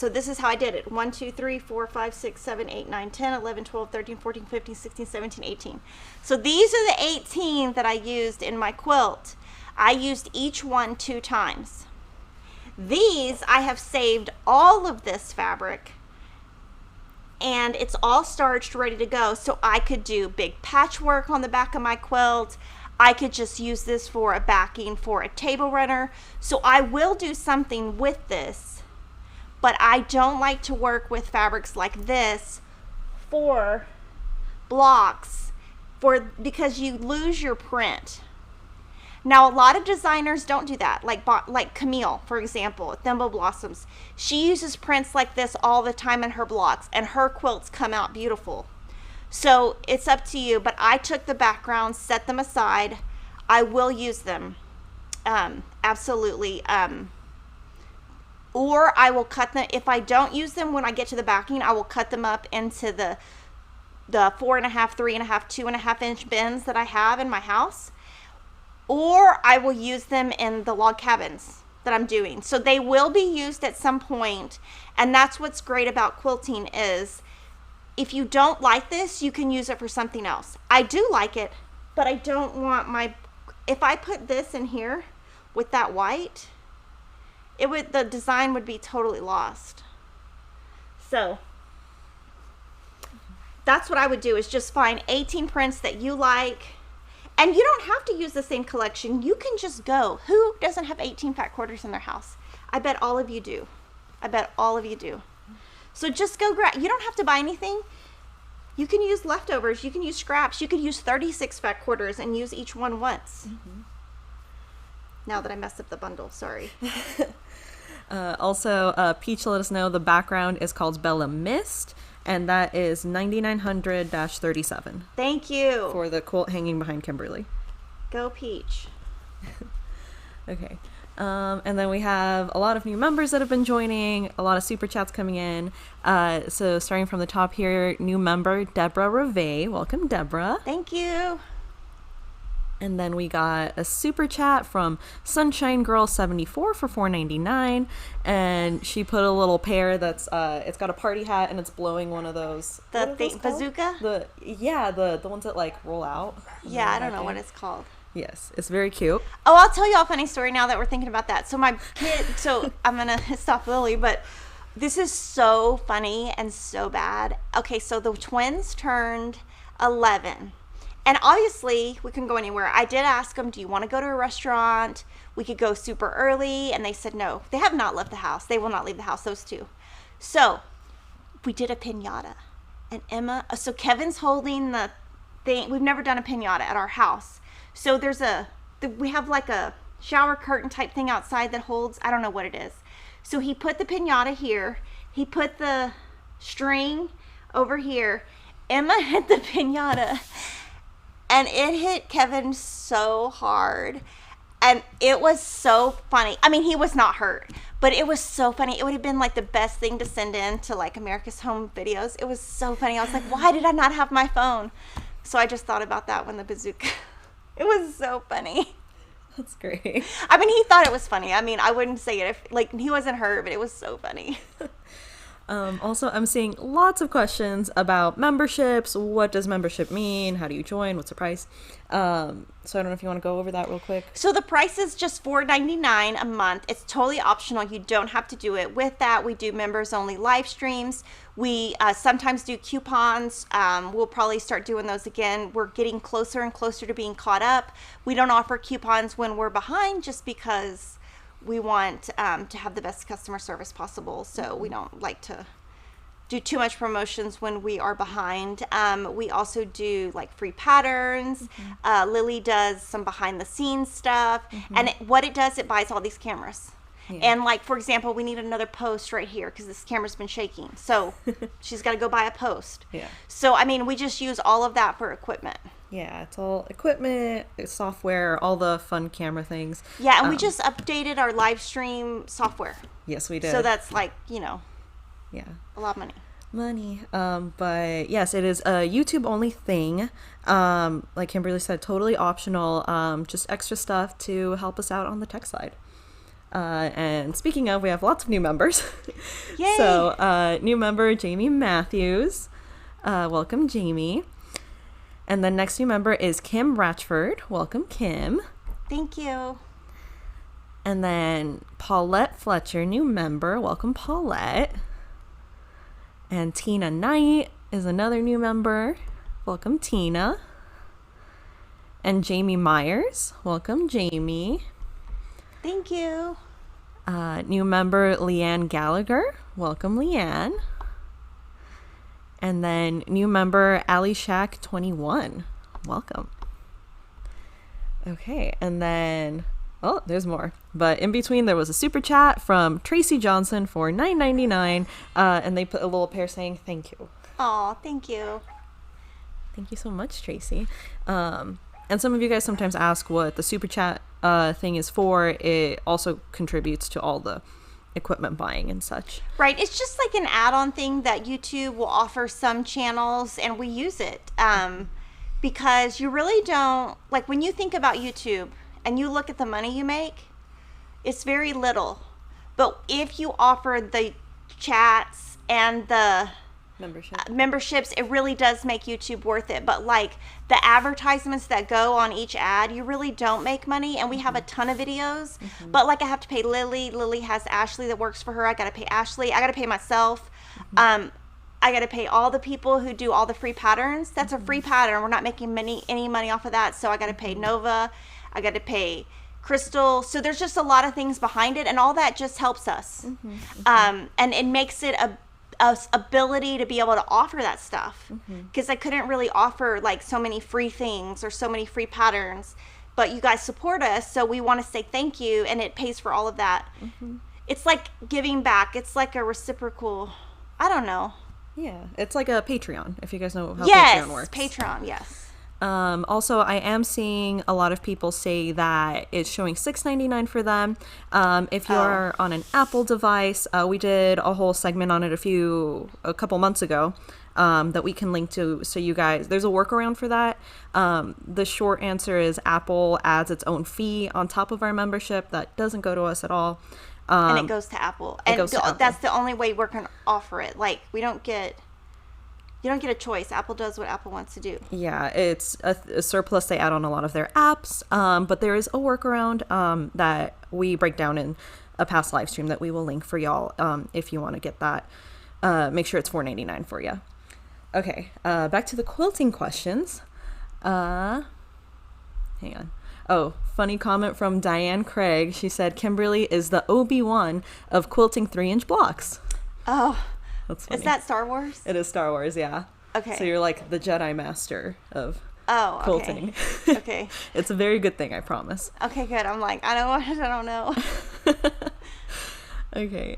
So this is how I did it. 1, 2, 3, 4, 5, 6, 7, 8, 9, 10, 11, 12, 13, 14, 15, 16, 17, 18. So these are the 18 that I used in my quilt. I used each one 2 times. These, I have saved all of this fabric, and it's all starched, ready to go. So I could do big patchwork on the back of my quilt. I could just use this for a backing for a table runner. So I will do something with this, but I don't like to work with fabrics like this for blocks because you lose your print. Now, a lot of designers don't do that, like Camille, for example, Thimble Blossoms. She uses prints like this all the time in her blocks, and her quilts come out beautiful. So it's up to you, but I took the backgrounds, set them aside. I will use them, absolutely. Or I will cut them. If I don't use them when I get to the backing, I will cut them up into the 4.5, 3.5, 2.5 inch bins that I have in my house. Or I will use them in the log cabins that I'm doing. So they will be used at some point, and that's what's great about quilting is if you don't like this, you can use it for something else. I do like it, but I don't want if I put this in here with that white, the design would be totally lost. So that's what I would do, is just find 18 prints that you like. And you don't have to use the same collection. You can just go. Who doesn't have 18 fat quarters in their house? I bet all of you do. I bet all of you do. So just go grab. You don't have to buy anything. You can use leftovers. You can use scraps. You could use 36 fat quarters and use each one once. Mm-hmm. Now that I messed up the bundle, sorry. Also, Peach let us know the background is called Bella Mist, and that is 9900-37. Thank you. For the quilt hanging behind Kimberly. Go Peach. Okay. And then we have a lot of new members that have been joining, a lot of super chats coming in. So starting from the top here, new member, Deborah Reve. Welcome, Deborah. Thank you. And then we got a super chat from Sunshine Girl 74 for $4.99, and she put a little pair that's it's got a party hat and it's blowing one of those bazooka. The ones that like roll out. Yeah, I don't know what it's called. Yes, it's very cute. Oh, I'll tell you all a funny story now that we're thinking about that. So my kid, I'm gonna stop Lily, but this is so funny and so bad. Okay, so the twins turned 11. And obviously, we couldn't go anywhere. I did ask them, do you want to go to a restaurant? We could go super early. And they said no. They have not left the house. They will not leave the house, those two. So we did a piñata. And so Kevin's holding the thing. We've never done a piñata at our house. So we have like a shower curtain type thing outside that holds, I don't know what it is. So he put the piñata here. He put the string over here. Emma hit the piñata. And it hit Kevin so hard. And it was so funny. I mean, he was not hurt, but it was so funny. It would have been like the best thing to send in to like America's Home Videos. It was so funny. I was like, why did I not have my phone? So I just thought about that when the bazooka. It was so funny. That's great. I mean, he thought it was funny. I mean, I wouldn't say it if he wasn't hurt, but it was so funny. Also, I'm seeing lots of questions about memberships. What does membership mean? How do you join? What's the price? So I don't know if you want to go over that real quick. So the price is just $4.99 a month. It's totally optional. You don't have to do it. With that, we do members only live streams. We sometimes do coupons. We'll probably start doing those again. We're getting closer and closer to being caught up. We don't offer coupons when we're behind just because we want to have the best customer service possible, so we don't like to do too much promotions when we are behind. We also do like free patterns. Mm-hmm. Lily does some behind the scenes stuff. Mm-hmm. And what it does, it buys all these cameras. Yeah. And like, for example, we need another post right here because this camera's been shaking. So she's got to go buy a post. Yeah. So, I mean, we just use all of that for equipment. Yeah, it's all equipment, software, all the fun camera things. Yeah, and we just updated our live stream software. Yes, we did. So that's like, yeah, a lot of money. But yes, it is a YouTube only thing. Like Kimberly said, totally optional. Just extra stuff to help us out on the tech side. And speaking of, we have lots of new members. Yay! So, new member, Jamie Matthews. Welcome, Jamie. And the next new member is Kim Ratchford. Welcome, Kim. Thank you. And then Paulette Fletcher, new member. Welcome, Paulette. And Tina Knight is another new member. Welcome, Tina. And Jamie Myers. Welcome, Jamie. Thank you. New member, Leanne Gallagher. Welcome, Leanne. And then new member, Ali Shack 21. Welcome. Okay, and then, oh, there's more. But in between, there was a super chat from Tracy Johnson for $9.99. And they put a little pair saying thank you. Oh, thank you. Thank you so much, Tracy. And some of you guys sometimes ask what the super chat thing is for. It also contributes to all the equipment buying and such. Right. It's just like an add-on thing that YouTube will offer some channels, and we use it because you really don't, like when you think about YouTube and you look at the money you make, it's very little. But if you offer the chats and the memberships, it really does make YouTube worth it. But like the advertisements that go on each ad, you really don't make money. And we have a ton of videos, but like I have to pay Lily has Ashley that works for her. I got to pay Ashley. I got to pay myself. I got to pay all the people who do all the free patterns. That's a free pattern. We're not making any money off of that. So I got to pay Nova. I got to pay Crystal. So there's just a lot of things behind it, and all that just helps us. And it makes it a ability to be able to offer that stuff, because I couldn't really offer like so many free things or so many free patterns, but you guys support us, so we want to say thank you, and it pays for all of that. It's like giving back. It's like a reciprocal, I don't know. Yeah, it's like a Patreon, if you guys know how Yes, Patreon works. Patreon, yes. Also, I am seeing a lot of people say that it's showing $6.99 for them. If you're on an Apple device, we did a whole segment on it a couple months ago that we can link to. So you guys, there's a workaround for that. The short answer is Apple adds its own fee on top of our membership that doesn't go to us at all. And it goes to Apple. That's the only way we're going to offer it. Like, you don't get a choice. Apple does what Apple wants to do. Yeah, it's a surplus they add on a lot of their apps. But there is a workaround that we break down in a past live stream that we will link for y'all if you want to get that. Make sure it's $4.99 for you. Okay, back to the quilting questions. Hang on. Oh, funny comment from Diane Craig. She said, Kimberly is the Obi-Wan of quilting 3-inch blocks. Oh, that's funny. Is that Star Wars? It is Star Wars, yeah. Okay. So you're like the Jedi master of quilting. Okay. It's a very good thing, I promise. Okay, good. I'm like, I don't know. Okay.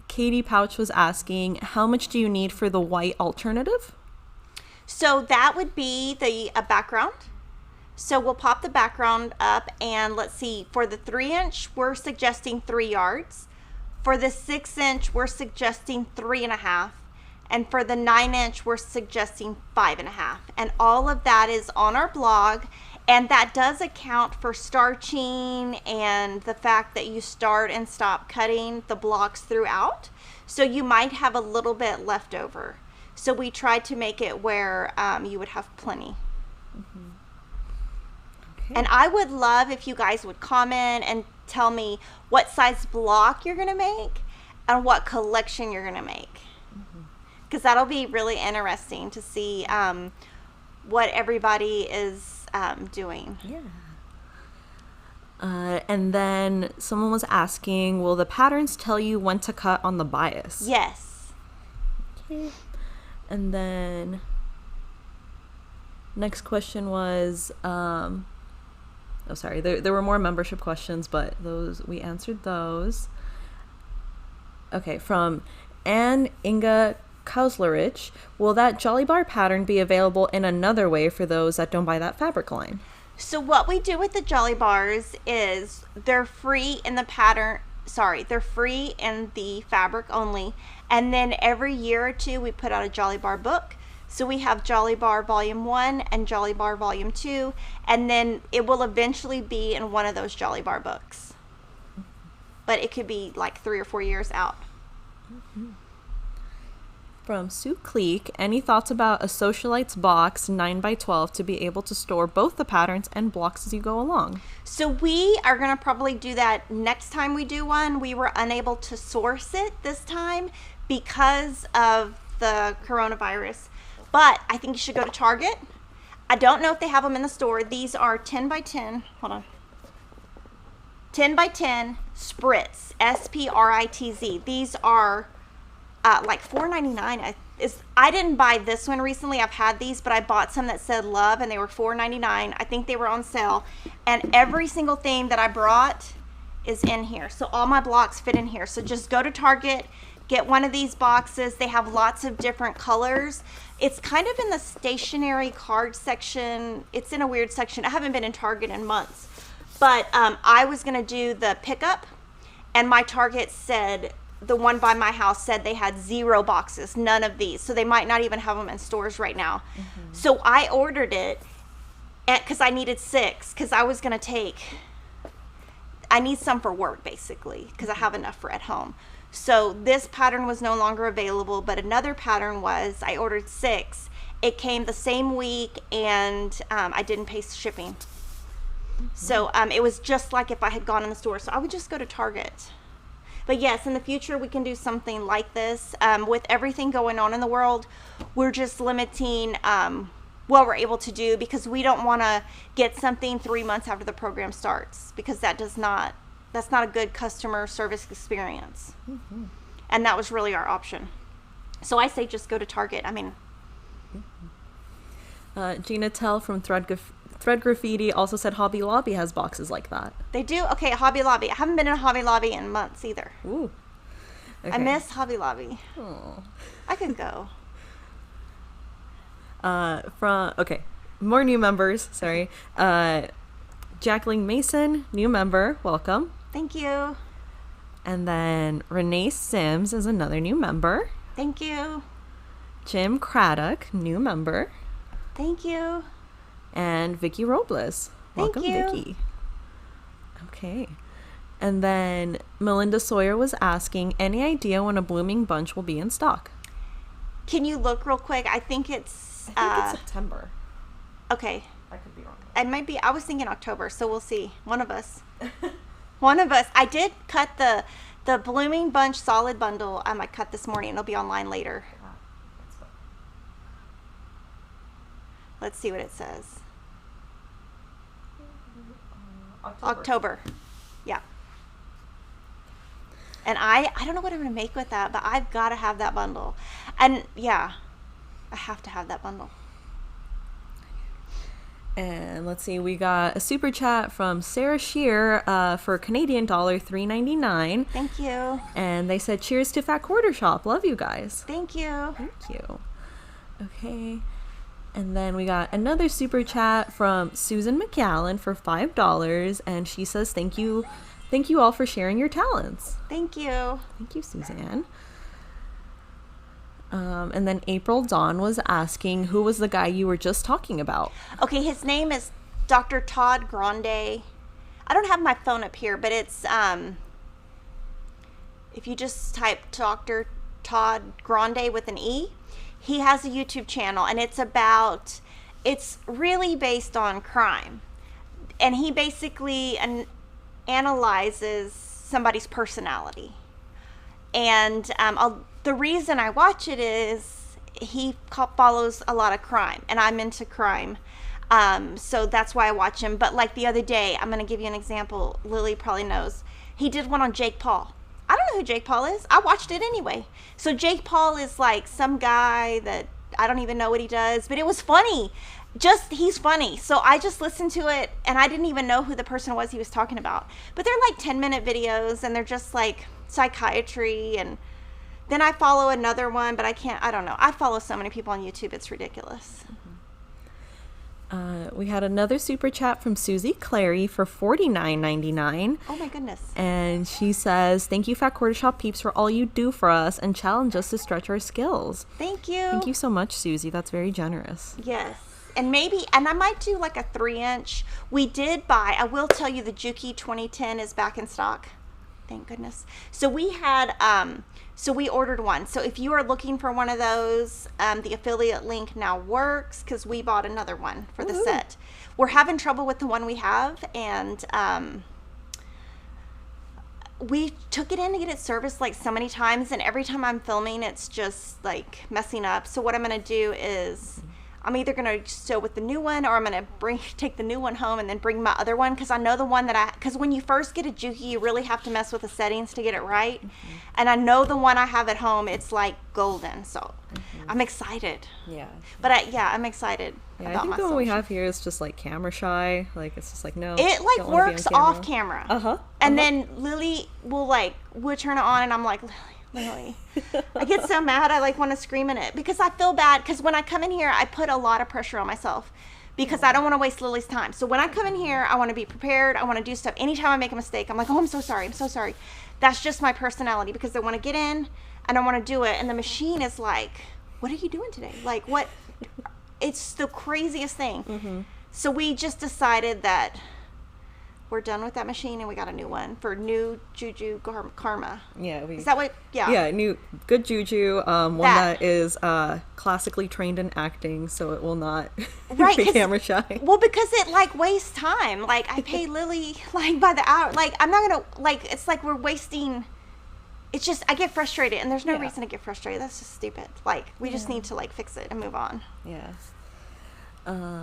Katie Pouch was asking, how much do you need for the white alternative? So that would be the background. So we'll pop the background up, and let's see, for the 3-inch, we're suggesting 3 yards. For the 6-inch, we're suggesting 3.5. And for the 9-inch, we're suggesting 5.5. And all of that is on our blog. And that does account for starching and the fact that you start and stop cutting the blocks throughout. So you might have a little bit left over. So we tried to make it where you would have plenty. Okay. And I would love if you guys would comment and tell me what size block you're going to make and what collection you're going to make. Because that'll be really interesting to see what everybody is doing. Yeah. And then someone was asking, will the patterns tell you when to cut on the bias? Yes. Okay. And then next question was, there were more membership questions, but we answered those. Okay, from Anne Inga Kauslerich, will that Jolly Bar pattern be available in another way for those that don't buy that fabric line? So what we do with the Jolly Bars is they're free in the pattern. They're free in the fabric only. And then every year or two, we put out a Jolly Bar book. So we have Jolly Bar Volume 1 and Jolly Bar Volume 2. And then it will eventually be in one of those Jolly Bar books. but it could be like 3 or 4 years out. From Sue Cleek, any thoughts about a Sewcialites box 9x12 to be able to store both the patterns and blocks as you go along? So we are going to probably do that next time we do one. We were unable to source it this time because of the coronavirus. But I think you should go to Target. I don't know if they have them in the store. These are 10x10. Hold on. 10x10 Spritz. S-P-R-I-T-Z. These are like $4.99. I didn't buy this one recently. I've had these, but I bought some that said love, and they were $4.99. I think they were on sale. And every single thing that I brought is in here. So all my blocks fit in here. So just go to Target, get one of these boxes. They have lots of different colors. It's kind of in the stationery card section. It's in a weird section. I haven't been in Target in months. But I was going to do the pickup, and my Target said, the one by my house said they had 0 boxes, none of these. So they might not even have them in stores right now. So I ordered it because I needed 6, because I was going to I need some for work, basically, because I have enough for at home. So this pattern was no longer available, but another pattern was. I ordered 6. It came the same week, and I didn't pay shipping. So it was just like if I had gone in the store. So I would just go to Target. But yes, in the future, we can do something like this. With everything going on in the world, we're just limiting what we're able to do, because we don't want to get something 3 months after the program starts, because that's not a good customer service experience. And that was really our option. So I say just go to Target. I mean, Gina Tell from Thread Graffiti also said Hobby Lobby has boxes like that. They do? Okay, Hobby Lobby. I haven't been in Hobby Lobby in months either. Ooh. Okay. I miss Hobby Lobby. Aww. I could go. More new members. Sorry. Jacqueline Mason, new member. Welcome. Thank you. And then Renee Sims is another new member. Thank you. Jim Craddock, new member. Thank you. And Vicky Robles. Welcome, Vicky. Okay. And then Melinda Sawyer was asking, any idea when a blooming bunch will be in stock? Can you look real quick? I think it's September. Okay. I could be wrong. It might be. I was thinking October, so we'll see. One of us. One of us. I did cut the blooming bunch solid bundle. I cut this morning. It'll be online later. Let's see what it says. October. Yeah. And I don't know what I'm going to make with that, but I've got to have that bundle. And yeah, I have to have that bundle. And let's see, we got a super chat from Sarah Shear for Canadian dollar $3.99. Thank you. And they said, cheers to Fat Quarter Shop. Love you guys. Thank you. Thank you. Okay. And then we got another super chat from Susan McAllen for $5. And she says, thank you all for sharing your talents. Thank you. Thank you, Suzanne. And then April Dawn was asking, who was the guy you were just talking about? Okay, his name is Dr. Todd Grande. I don't have my phone up here, but it's, if you just type Dr. Todd Grande with an E, he has a YouTube channel, and it's really based on crime. And he basically analyzes somebody's personality. And the reason I watch it is he follows a lot of crime, and I'm into crime. So that's why I watch him. But like the other day, I'm going to give you an example. Lily probably knows. He did one on Jake Paul. I don't know who Jake Paul is. I watched it anyway. So Jake Paul is like some guy that I don't even know what he does, but it was funny. He's funny. So I just listened to it, and I didn't even know who the person was he was talking about. But they're like 10-minute videos, and they're just like psychiatry. And then I follow another one, but I don't know. I follow so many people on YouTube. It's ridiculous. We had another super chat from Susie Clary for $49.99. Oh my goodness. And she says, thank you, Fat Quarter Shop peeps, for all you do for us and challenge us to stretch our skills. Thank you. Thank you so much, Susie. That's very generous. Yes. And I might do like a 3-inch. We did buy, I will tell you, the Juki 2010 is back in stock. thank goodness. So we had, so we ordered one. So if you are looking for one of those, the affiliate link now works because we bought another one for the set. We're having trouble with the one we have, and we took it in to get it serviced like so many times, and every time I'm filming, it's just like messing up. So what I'm going to do is I'm either going to sew with the new one, or I'm going to take the new one home and then bring my other one, because I know the one that because when you first get a Juki, you really have to mess with the settings to get it right. And I know the one I have at home, it's like golden. So I'm excited. Yeah. But I'm excited. Yeah, I think the one we have here is just like camera shy. Like it's just like, no. It like works off camera. Uh-huh. And then Lily we'll turn it on, and I'm like, Lily. I get so mad, I like want to scream in it, because I feel bad, because when I come in here, I put a lot of pressure on myself, because I don't want to waste Lily's time. So when I come in here, I want to be prepared. I want to do stuff. Anytime I make a mistake, I'm like, oh, I'm so sorry. I'm so sorry. That's just my personality, because I want to get in and I want to do it. And the machine is like, what are you doing today? Like, what? It's the craziest thing. So we just decided that we're done with that machine, and we got a new one for new Juju Karma. Yeah. Is that what? Yeah. Yeah, new good Juju. One that is classically trained in acting, so it will not be camera shy. Well, because it like wastes time. Like I pay Lily like by the hour. Like I'm not gonna like. It's like we're wasting. It's just I get frustrated, and there's no reason to get frustrated. That's just stupid. Like we just need to like fix it and move on. Yeah.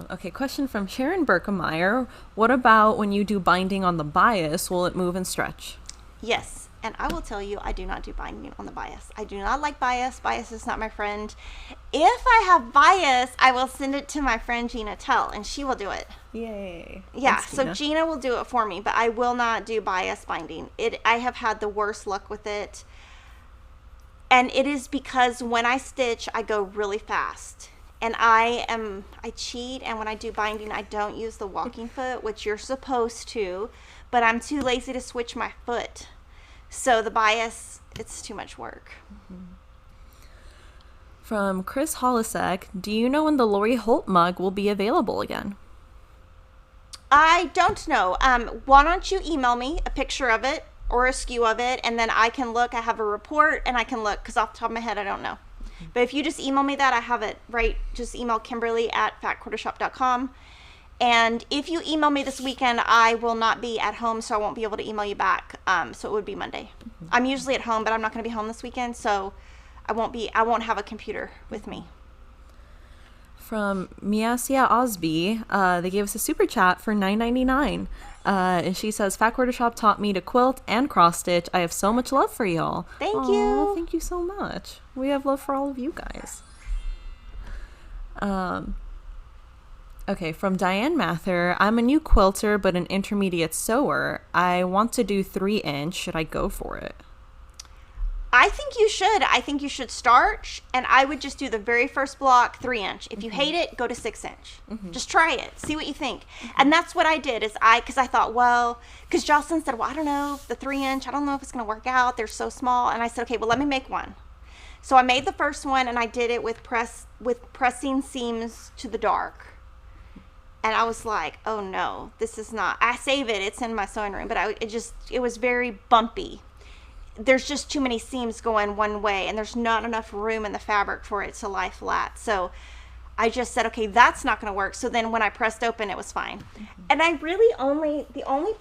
Okay, question from Sharon Berkemeyer. What about when you do binding on the bias? Will it move and stretch? Yes, and I will tell you, I do not do binding on the bias. I do not like bias. Bias is not my friend. If I have bias, I will send it to my friend Gina Tell, and she will do it. Yay. Yeah, Thanks, so Gina will do it for me, but I will not do bias binding. I have had the worst luck with it, and it is because when I stitch, I go really fast. And I cheat, and when I do binding, I don't use the walking foot, which you're supposed to, but I'm too lazy to switch my foot. So the bias, it's too much work. From Chris Holisek, do you know when the Lori Holt mug will be available again? I don't know. Why don't you email me a picture of it or a SKU of it, and then I can look. I have a report, and I can look, because off the top of my head, I don't know. But if you just email me that, I have it right. Just email Kimberly at fatquartershop.com. And if you email me this weekend, I will not be at home, so I won't be able to email you back. So it would be Monday. I'm usually at home, but I'm not going to be home this weekend, so I won't have a computer with me. From Miasia Osby, they gave us a super chat for $9.99. And she says, Fat Quarter Shop taught me to quilt and cross stitch. I have so much love for y'all. Thank you. Thank you so much. We have love for all of you guys. Okay, from Diane Mather, I'm a new quilter but an intermediate sewer. I want to do 3-inch. Should I go for it? I think you should. I think you should start, and I would just do the very first block 3-inch. If you hate it, go to 6-inch. Just try it. See what you think. And that's what I did. Because I thought, well, because Jocelyn said, well, I don't know, the 3-inch, I don't know if it's going to work out. They're so small. And I said, okay, well, let me make one. So I made the first one, and I did it with pressing seams to the dark. And I was like, oh no, this is not. I save it. It's in my sewing room, but it was very bumpy. There's just too many seams going one way, and there's not enough room in the fabric for it to lie flat. So I just said, okay, that's not going to work. So then when I pressed open, it was fine. And I really the only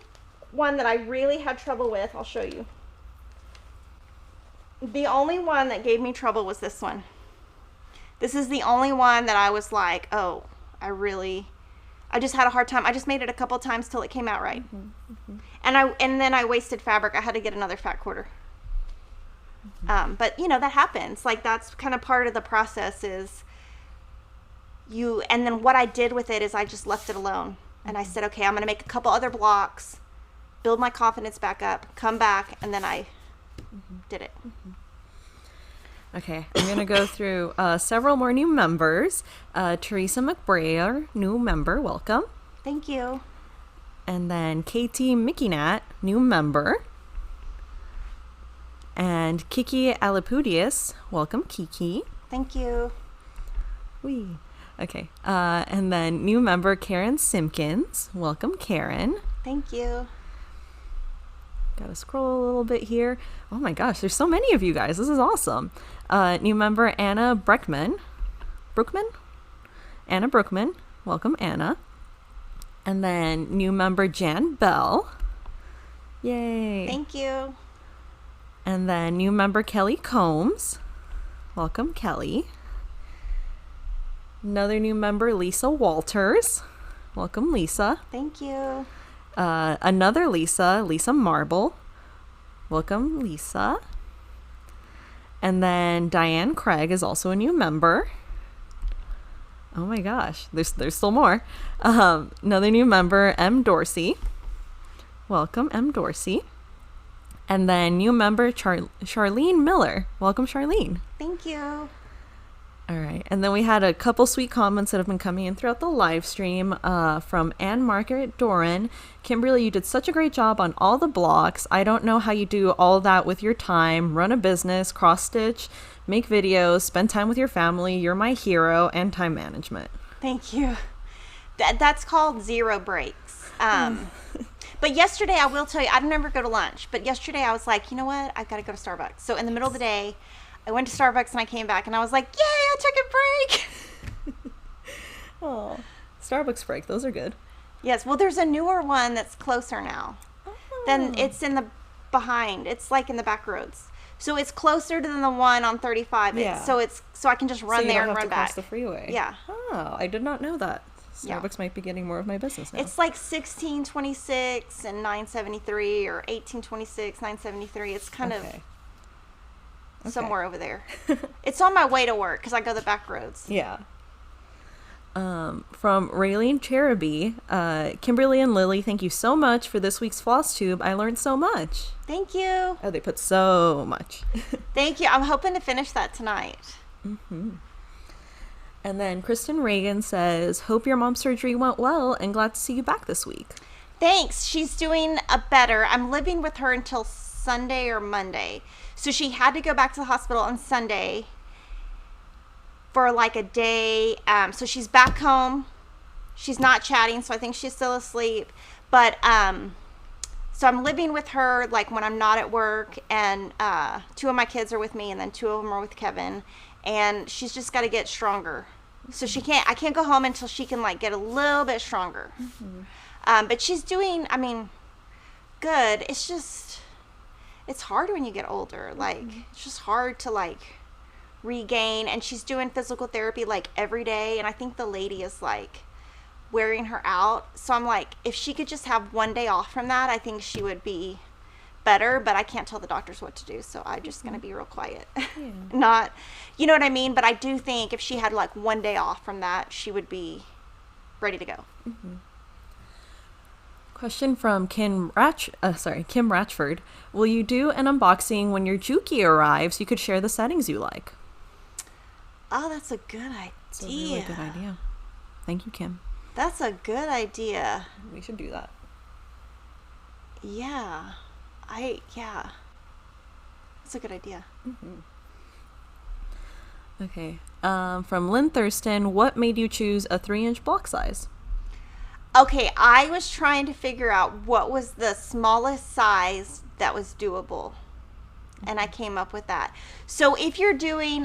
one that I really had trouble with, I'll show you. The only one that gave me trouble was this one. This is the only one that I was like, oh, I just had a hard time. I just made it a couple times till it came out right. And then I wasted fabric. I had to get another fat quarter. But that happens. Like, that's kind of part of the process is and then what I did with it is I just left it alone. And I said, okay, I'm going to make a couple other blocks, build my confidence back up, come back, and then I did it. Okay, I'm going to go through several more new members. Teresa McBrayer, new member, welcome. Thank you. And then KT Mickey Nat, new member. And Kiki Alipudius, welcome Kiki. Thank you. Wee. Okay, and then new member Karen Simpkins, welcome Karen. Thank you. Gotta scroll a little bit here. Oh my gosh, there's so many of you guys. This is awesome. New member Anna Brookman. Anna Brookman. Welcome, Anna. And then new member Jan Bell. Yay. Thank you. And then new member Kelly Combs. Welcome, Kelly. Another new member, Lisa Walters. Welcome, Lisa. Thank you. Another Lisa Marble. Welcome, Lisa. And then Diane Craig is also a new member. Oh my gosh, there's still more. Another new member, M. Dorsey. Welcome, M. Dorsey. And then new member, Charlene Miller. Welcome, Charlene. Thank you. All right. And then we had a couple sweet comments that have been coming in throughout the live stream from Anne Margaret Doran. Kimberly, you did such a great job on all the blocks. I don't know how you do all that with your time. Run a business, cross stitch, make videos, spend time with your family. You're my hero, and time management. Thank you. That's called zero breaks. But yesterday, I will tell you, I didn't ever go to lunch. But yesterday, I was like, you know what? I've got to go to Starbucks. So in the middle of the day, I went to Starbucks and I came back and I was like, yay, I took a break. Oh, Starbucks break. Those are good. Yes. Well, there's a newer one that's closer now. Then it's in the behind. It's like in the back roads. So it's closer than the one on 35. Yeah. So I can just run there and run back. Cross the freeway. Yeah. Oh, I did not know that. Starbucks might be getting more of my business now. It's like 1626 and 973 or 1826, 973. It's kind of somewhere over there. It's on my way to work because I go the back roads. Yeah. From Raylene Cheruby, Kimberly and Lily, thank you so much for this week's floss tube. I learned so much. Thank you. Oh, they put so much. Thank you. I'm hoping to finish that tonight. Mm-hmm. And then Kristen Reagan says, hope your mom's surgery went well and glad to see you back this week. Thanks. She's doing better. I'm living with her until Sunday or Monday. So she had to go back to the hospital on Sunday for like a day. So she's back home. She's not chatting, so I think she's still asleep. But so I'm living with her like when I'm not at work, and 2 of my kids are with me, and then 2 of them are with Kevin. And she's just got to get stronger. So I can't go home until she can like get a little bit stronger. Mm-hmm. But she's doing, good. It's hard when you get older. Like, it's just hard to like regain. And she's doing physical therapy like every day. And I think the lady is like wearing her out. So I'm like, if she could just have one day off from that, I think she would be better. But I can't tell the doctors what to do. So I'm just going to be real quiet. Yeah. Not, you know what I mean? But I do think if she had like one day off from that, she would be ready to go. Mm-hmm. Question from Kim Ratchford. Will you do an unboxing when your Juki arrives? You could share the settings you like. Oh, that's a good idea. That's a really good idea. Thank you, Kim. That's a good idea. We should do that. Yeah. That's a good idea. Mm-hmm. Okay. From Lynn Thurston, what made you choose a 3-inch block size? Okay, I was trying to figure out what was the smallest size that was doable. And I came up with that. So if you're doing,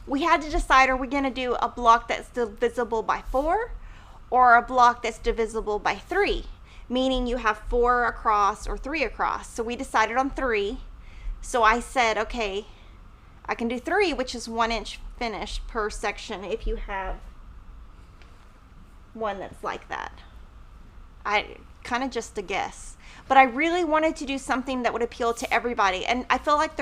we had to decide, are we going to do a block that's divisible by 4 or a block that's divisible by 3? Meaning you have 4 across or 3 across. So we decided on 3. So I said, okay, I can do 3, which is 1 inch finish per section if you have one that's like that. I kind of just a guess, but I really wanted to do something that would appeal to everybody. And I feel like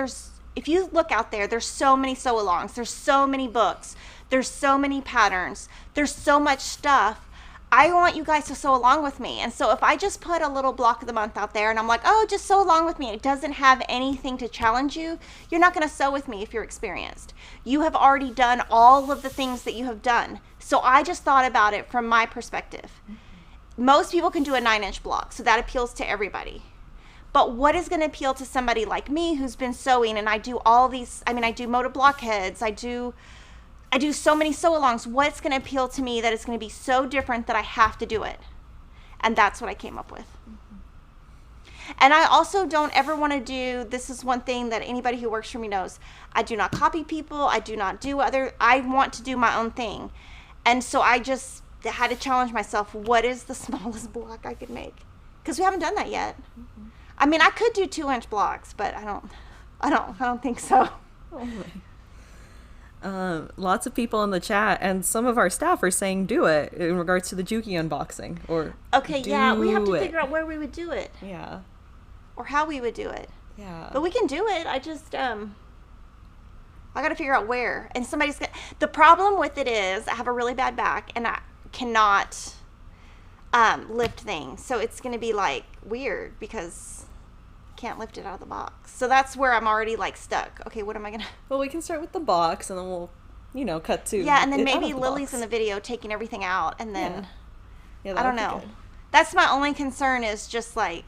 if you look out there, there's so many sew-alongs, there's so many books, there's so many patterns, there's so much stuff. I want you guys to sew along with me. And so if I just put a little block of the month out there and I'm like, oh, just sew along with me, it doesn't have anything to challenge you, you're not going to sew with me if you're experienced. You have already done all of the things that you have done. So I just thought about it from my perspective. Most people can do a 9-inch block, so that appeals to everybody. But what is going to appeal to somebody like me who's been sewing, and I do all these, I do Moda blockheads, I do so many sew-alongs. What's going to appeal to me that is going to be so different that I have to do it? And that's what I came up with. Mm-hmm. And I also don't ever want to do, this is one thing that anybody who works for me knows, I do not copy people. I do not do I want to do my own thing. And so I just had to challenge myself. What is the smallest block I could make? Because we haven't done that yet. Mm-hmm. I mean, I could do 2-inch blocks, but I don't think so. Lots of people in the chat and some of our staff are saying do it in regards to the Juki unboxing. Or okay, yeah, we have to figure out where we would do it. Yeah. Or how we would do it. Yeah. But we can do it. I just I got to figure out where. And the problem with it is I have a really bad back and I cannot lift things. So it's going to be like weird because I can't lift it out of the box. So that's where I'm already like stuck. Okay, what am I going to... Well, we can start with the box and then we'll, cut to... Yeah, and then maybe Lily's in the video taking everything out and then... Yeah, I don't know. That's my only concern is just like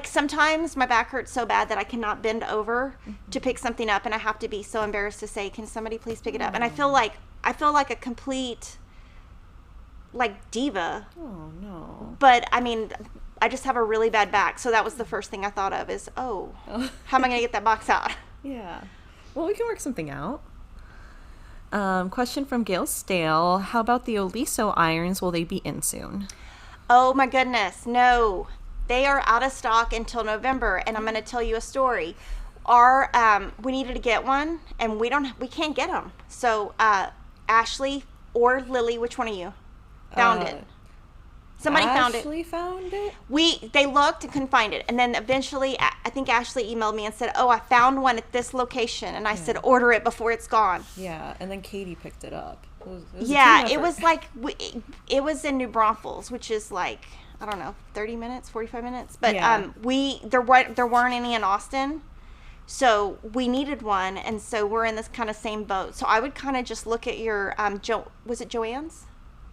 sometimes my back hurts so bad that I cannot bend over to pick something up and I have to be so embarrassed to say, can somebody please pick it up? And I feel like a complete like diva. Oh no. But I mean, I just have a really bad back. So that was the first thing I thought of is, how am I going to get that box out? Yeah. Well, we can work something out. Question from Gail Stale. How about the Oliso irons? Will they be in soon? Oh my goodness. No, they are out of stock until November. And I'm going to tell you a story. We needed to get one and we can't get them. So, Ashley or Lily, which one of you found it? Somebody found it. Ashley found it? They looked and couldn't find it. And then eventually, I think Ashley emailed me and said, I found one at this location. And I said, order it before it's gone. Yeah, and then Katie picked it up. It was like, it was in New Braunfels, which is like, I don't know, 30 minutes, 45 minutes. But there weren't any in Austin. So we needed one. And so we're in this kind of same boat. So I would kind of just look at your, was it Joann's?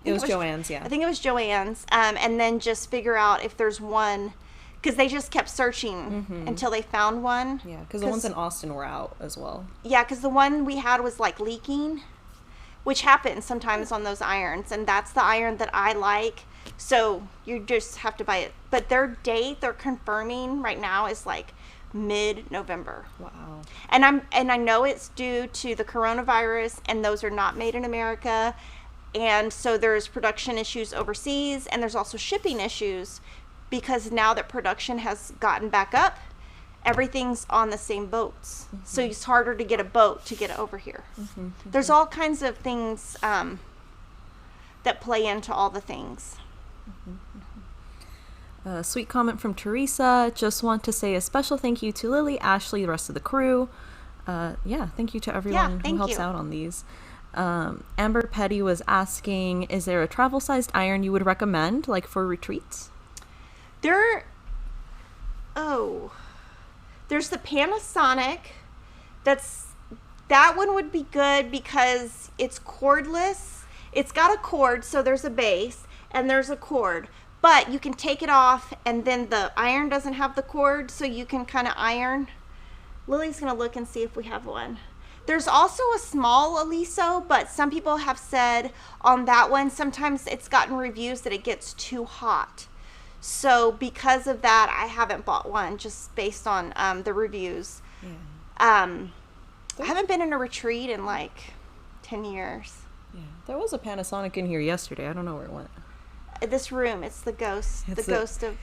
It was Joann's, yeah. I think it was Joann's, and then just figure out if there's one, because they just kept searching until they found one. Yeah, because the ones in Austin were out as well. Yeah, because the one we had was like leaking, which happens sometimes on those irons, and that's the iron that I like, so you just have to buy it. But their date they're confirming right now is like mid-November. Wow. And I know it's due to the coronavirus, and those are not made in America. And so there's production issues overseas, and there's also shipping issues because now that production has gotten back up, everything's on the same boats. So it's harder to get a boat to get over here. There's all kinds of things that play into all the things. Sweet comment from Teresa. Just want to say a special thank you to Lily, Ashley, the rest of the crew. Thank you to everyone who helps out on these. Amber Petty was asking, is there a travel-sized iron you would recommend, like for retreats? There's the Panasonic. That one would be good because it's cordless. It's got a cord, so there's a base and there's a cord, but you can take it off and then the iron doesn't have the cord, so you can kind of iron. Lily's gonna look and see if we have one. There's also a small Oliso, but some people have said on that one, sometimes it's gotten reviews that it gets too hot. So because of that, I haven't bought one just based on the reviews. Yeah. I haven't been in a retreat in like 10 years. Yeah. There was a Panasonic in here yesterday. I don't know where it went. This room, it's the ghost. The ghost of...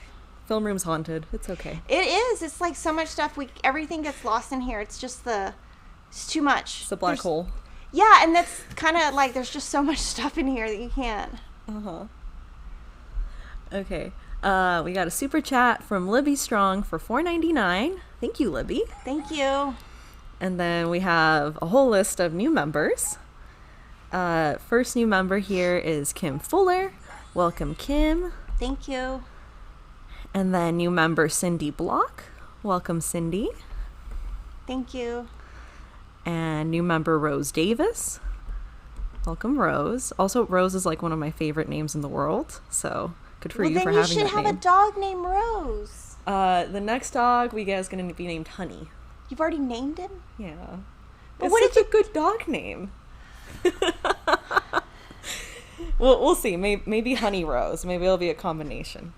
Film room's haunted. It's okay. It is. It's like so much stuff. Everything gets lost in here. It's just it's too much. It's a black hole. Yeah, and that's kind of like there's just so much stuff in here that you can't. Okay. We got a super chat from Libby Strong for $4.99. Thank you, Libby. Thank you. And then we have a whole list of new members. First new member here is Kim Fuller. Welcome, Kim. Thank you. And then new member Cindy Block. Welcome, Cindy. Thank you. And new member Rose Davis. Welcome, Rose. Also, Rose is like one of my favorite names in the world, so good for you for having that name. Well, then you should have a dog named Rose. The next dog we get is going to be named Honey. You've already named him? Yeah. But it's such a good dog name. We'll see. Maybe Honey Rose. Maybe it'll be a combination.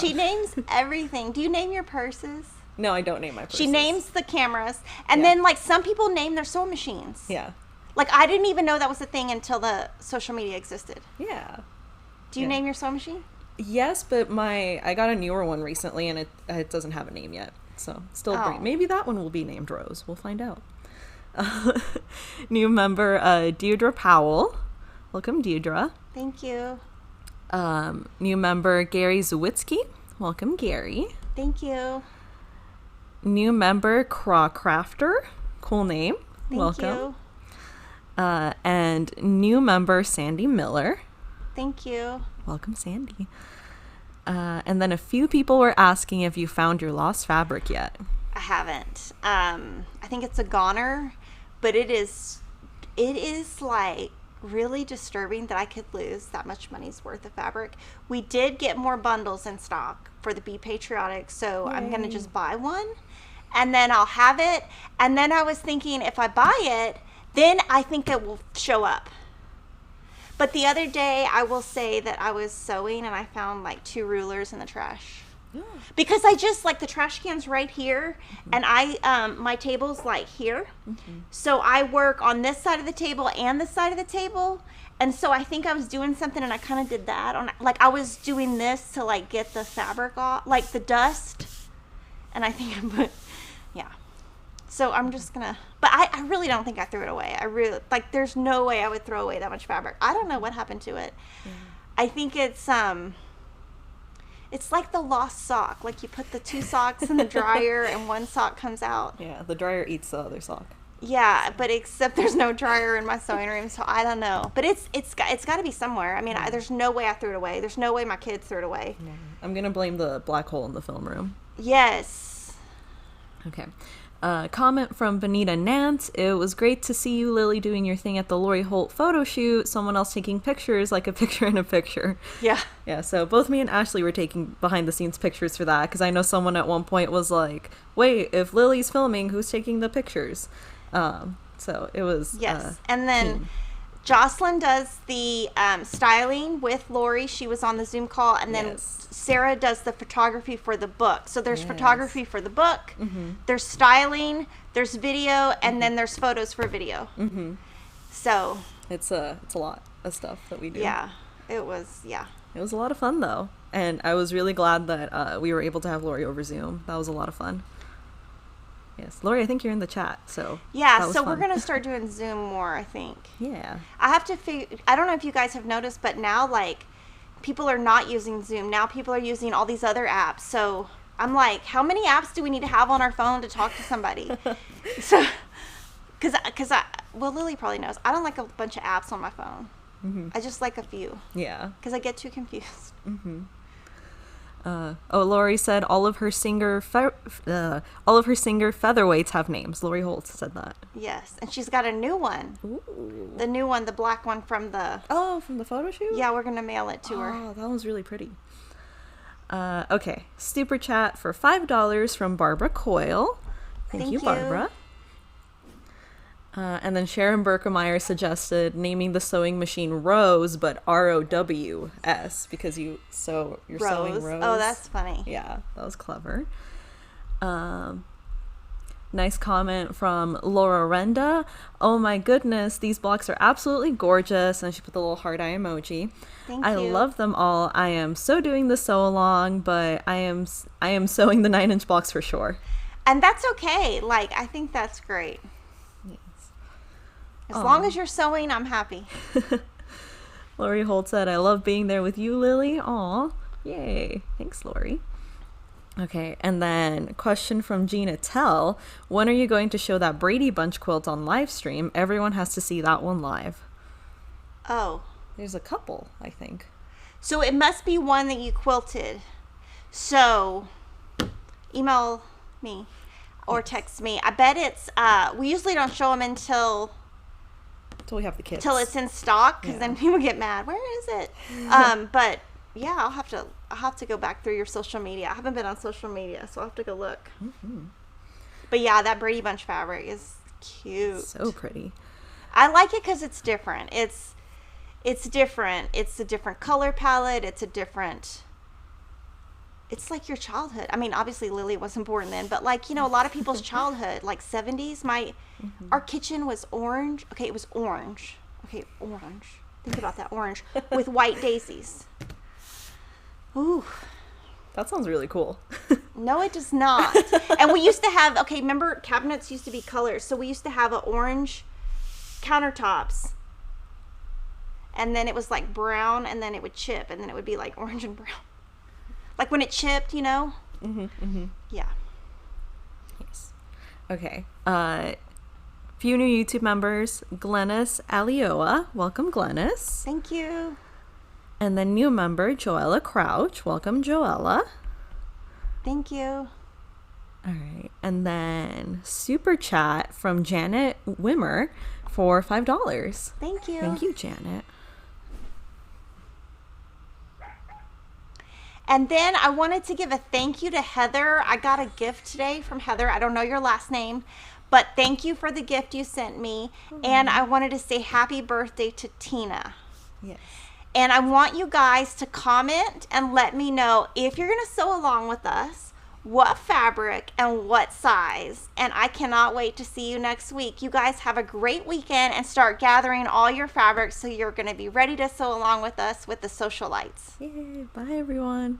She names everything. Do you name your purses? No, I don't name my purses. She names the cameras. And then, like, some people name their sewing machines. Yeah. Like, I didn't even know that was a thing until the social media existed. Yeah. Do you name your sewing machine? Yes, but I got a newer one recently, and it doesn't have a name yet. So, still maybe that one will be named Rose. We'll find out. New member, Deirdre Powell. Welcome, Deirdre. Thank you. New member, Gary Zawitsky. Welcome, Gary. Thank you. New member, Craw Crafter. Cool name. Welcome. You. And new member, Sandy Miller. Thank you. Welcome, Sandy. And then a few people were asking if you found your lost fabric yet. I haven't. I think it's a goner, but it is like really disturbing that I could lose that much money's worth of fabric. We did get more bundles in stock for the Be Patriotic, so Yay. I'm going to just buy one and then I'll have it. And then I was thinking if I buy it, then I think it will show up. But the other day, I will say that I was sewing and I found like 2 rulers in the trash. Because I just, like, the trash can's right here, and my table's like here. So I work on this side of the table and this side of the table. And so I think I was doing something and I kind of did that. Like, I was doing this to, like, get the fabric off, like the dust. And I think I put, yeah. So I'm just gonna, but I really don't think I threw it away. I really, like, there's no way I would throw away that much fabric. I don't know what happened to it. I think it's like the lost sock. Like, you put the 2 socks in the dryer and one sock comes out. Yeah, the dryer eats the other sock. Yeah, but except there's no dryer in my sewing room, so I don't know. But it's got to be somewhere. I mean, there's no way I threw it away. There's no way my kids threw it away. I'm gonna blame the black hole in the film room. Yes. Okay. Comment from Benita Nance. It was great to see you, Lily, doing your thing at the Lori Holt photo shoot. Someone else taking pictures, like a picture in a picture. Yeah. Yeah, so both me and Ashley were taking behind-the-scenes pictures for that, because I know someone at one point was like, wait, if Lily's filming, who's taking the pictures? So it was... Yes, and then... Jocelyn does the styling with Lori. She was on the Zoom call. And then Sarah does the photography for the book. So there's photography for the book. There's styling. There's video. And then there's photos for video. So. It's a lot of stuff that we do. Yeah. It was a lot of fun, though. And I was really glad that we were able to have Lori over Zoom. That was a lot of fun. Yes, Lori, I think you're in the chat, so yeah. So we're gonna start doing Zoom more, I think. Yeah. I have to I don't know if you guys have noticed, but now, like, people are not using Zoom. Now people are using all these other apps. So I'm like, how many apps do we need to have on our phone to talk to somebody? So, because Lily probably knows. I don't like a bunch of apps on my phone. I just like a few. Yeah. Because I get too confused. Lori said all of her singer featherweights have names. Lori Holt said that. Yes, and she's got a new one. Ooh. The new one, the black one from the photo shoot. Yeah, we're gonna mail it to her. Oh, that was really pretty. Okay, super chat for $5 from Barbara Coyle. Thank you, Barbara. And then Sharon Berkemeyer suggested naming the sewing machine Rose, but ROWS, because you're sewing Rose. Oh, that's funny. Yeah, that was clever. Nice comment from Laura Renda. Oh my goodness, these blocks are absolutely gorgeous. And she put the little heart eye emoji. Thank you. I love them all. I am so doing the sew along, but I am sewing the 9-inch blocks for sure. And that's okay. Like, I think that's great. As long as you're sewing, I'm happy. Lori Holt said, I love being there with you, Lily. Aw, yay. Thanks, Lori. Okay, and then question from Gina Tell. When are you going to show that Brady Bunch quilt on live stream? Everyone has to see that one live. Oh. There's a couple, I think. So it must be one that you quilted. So email me or text me. I bet it's, we usually don't show them until we have the kits. Till it's in stock, because then people get mad. Where is it? But yeah, I'll have to go back through your social media. I haven't been on social media, so I'll have to go look. But yeah, that Brady Bunch fabric is cute. So pretty. I like it because it's different. It's different. It's a different color palette. It's a different. it's like your childhood. I mean, obviously Lily wasn't born then, but like, you know, a lot of people's childhood, like 70s, our kitchen was orange. Okay, it was orange. Okay, orange. Think about that, orange with white daisies. Ooh. That sounds really cool. No, it does not. And we used to have, okay, remember cabinets used to be colors. So we used to have an orange countertops. And then it was like brown, and then it would chip, and then it would be like orange and brown. Like when it chipped, you know? Yeah. Yes. Okay. Few new YouTube members. Glennis Alioa. Welcome, Glennis. Thank you. And then new member, Joella Crouch. Welcome, Joella. Thank you. All right. And then super chat from Janet Wimmer for $5. Thank you. Thank you, Janet. And then I wanted to give a thank you to Heather. I got a gift today from Heather. I don't know your last name, but thank you for the gift you sent me. And I wanted to say happy birthday to Tina. Yes. And I want you guys to comment and let me know if you're going to sew along with us, what fabric and what size. And I cannot wait to see you next week. You guys have a great weekend and start gathering all your fabrics so you're going to be ready to sew along with us with the Sewcialites. Yay. Bye, everyone.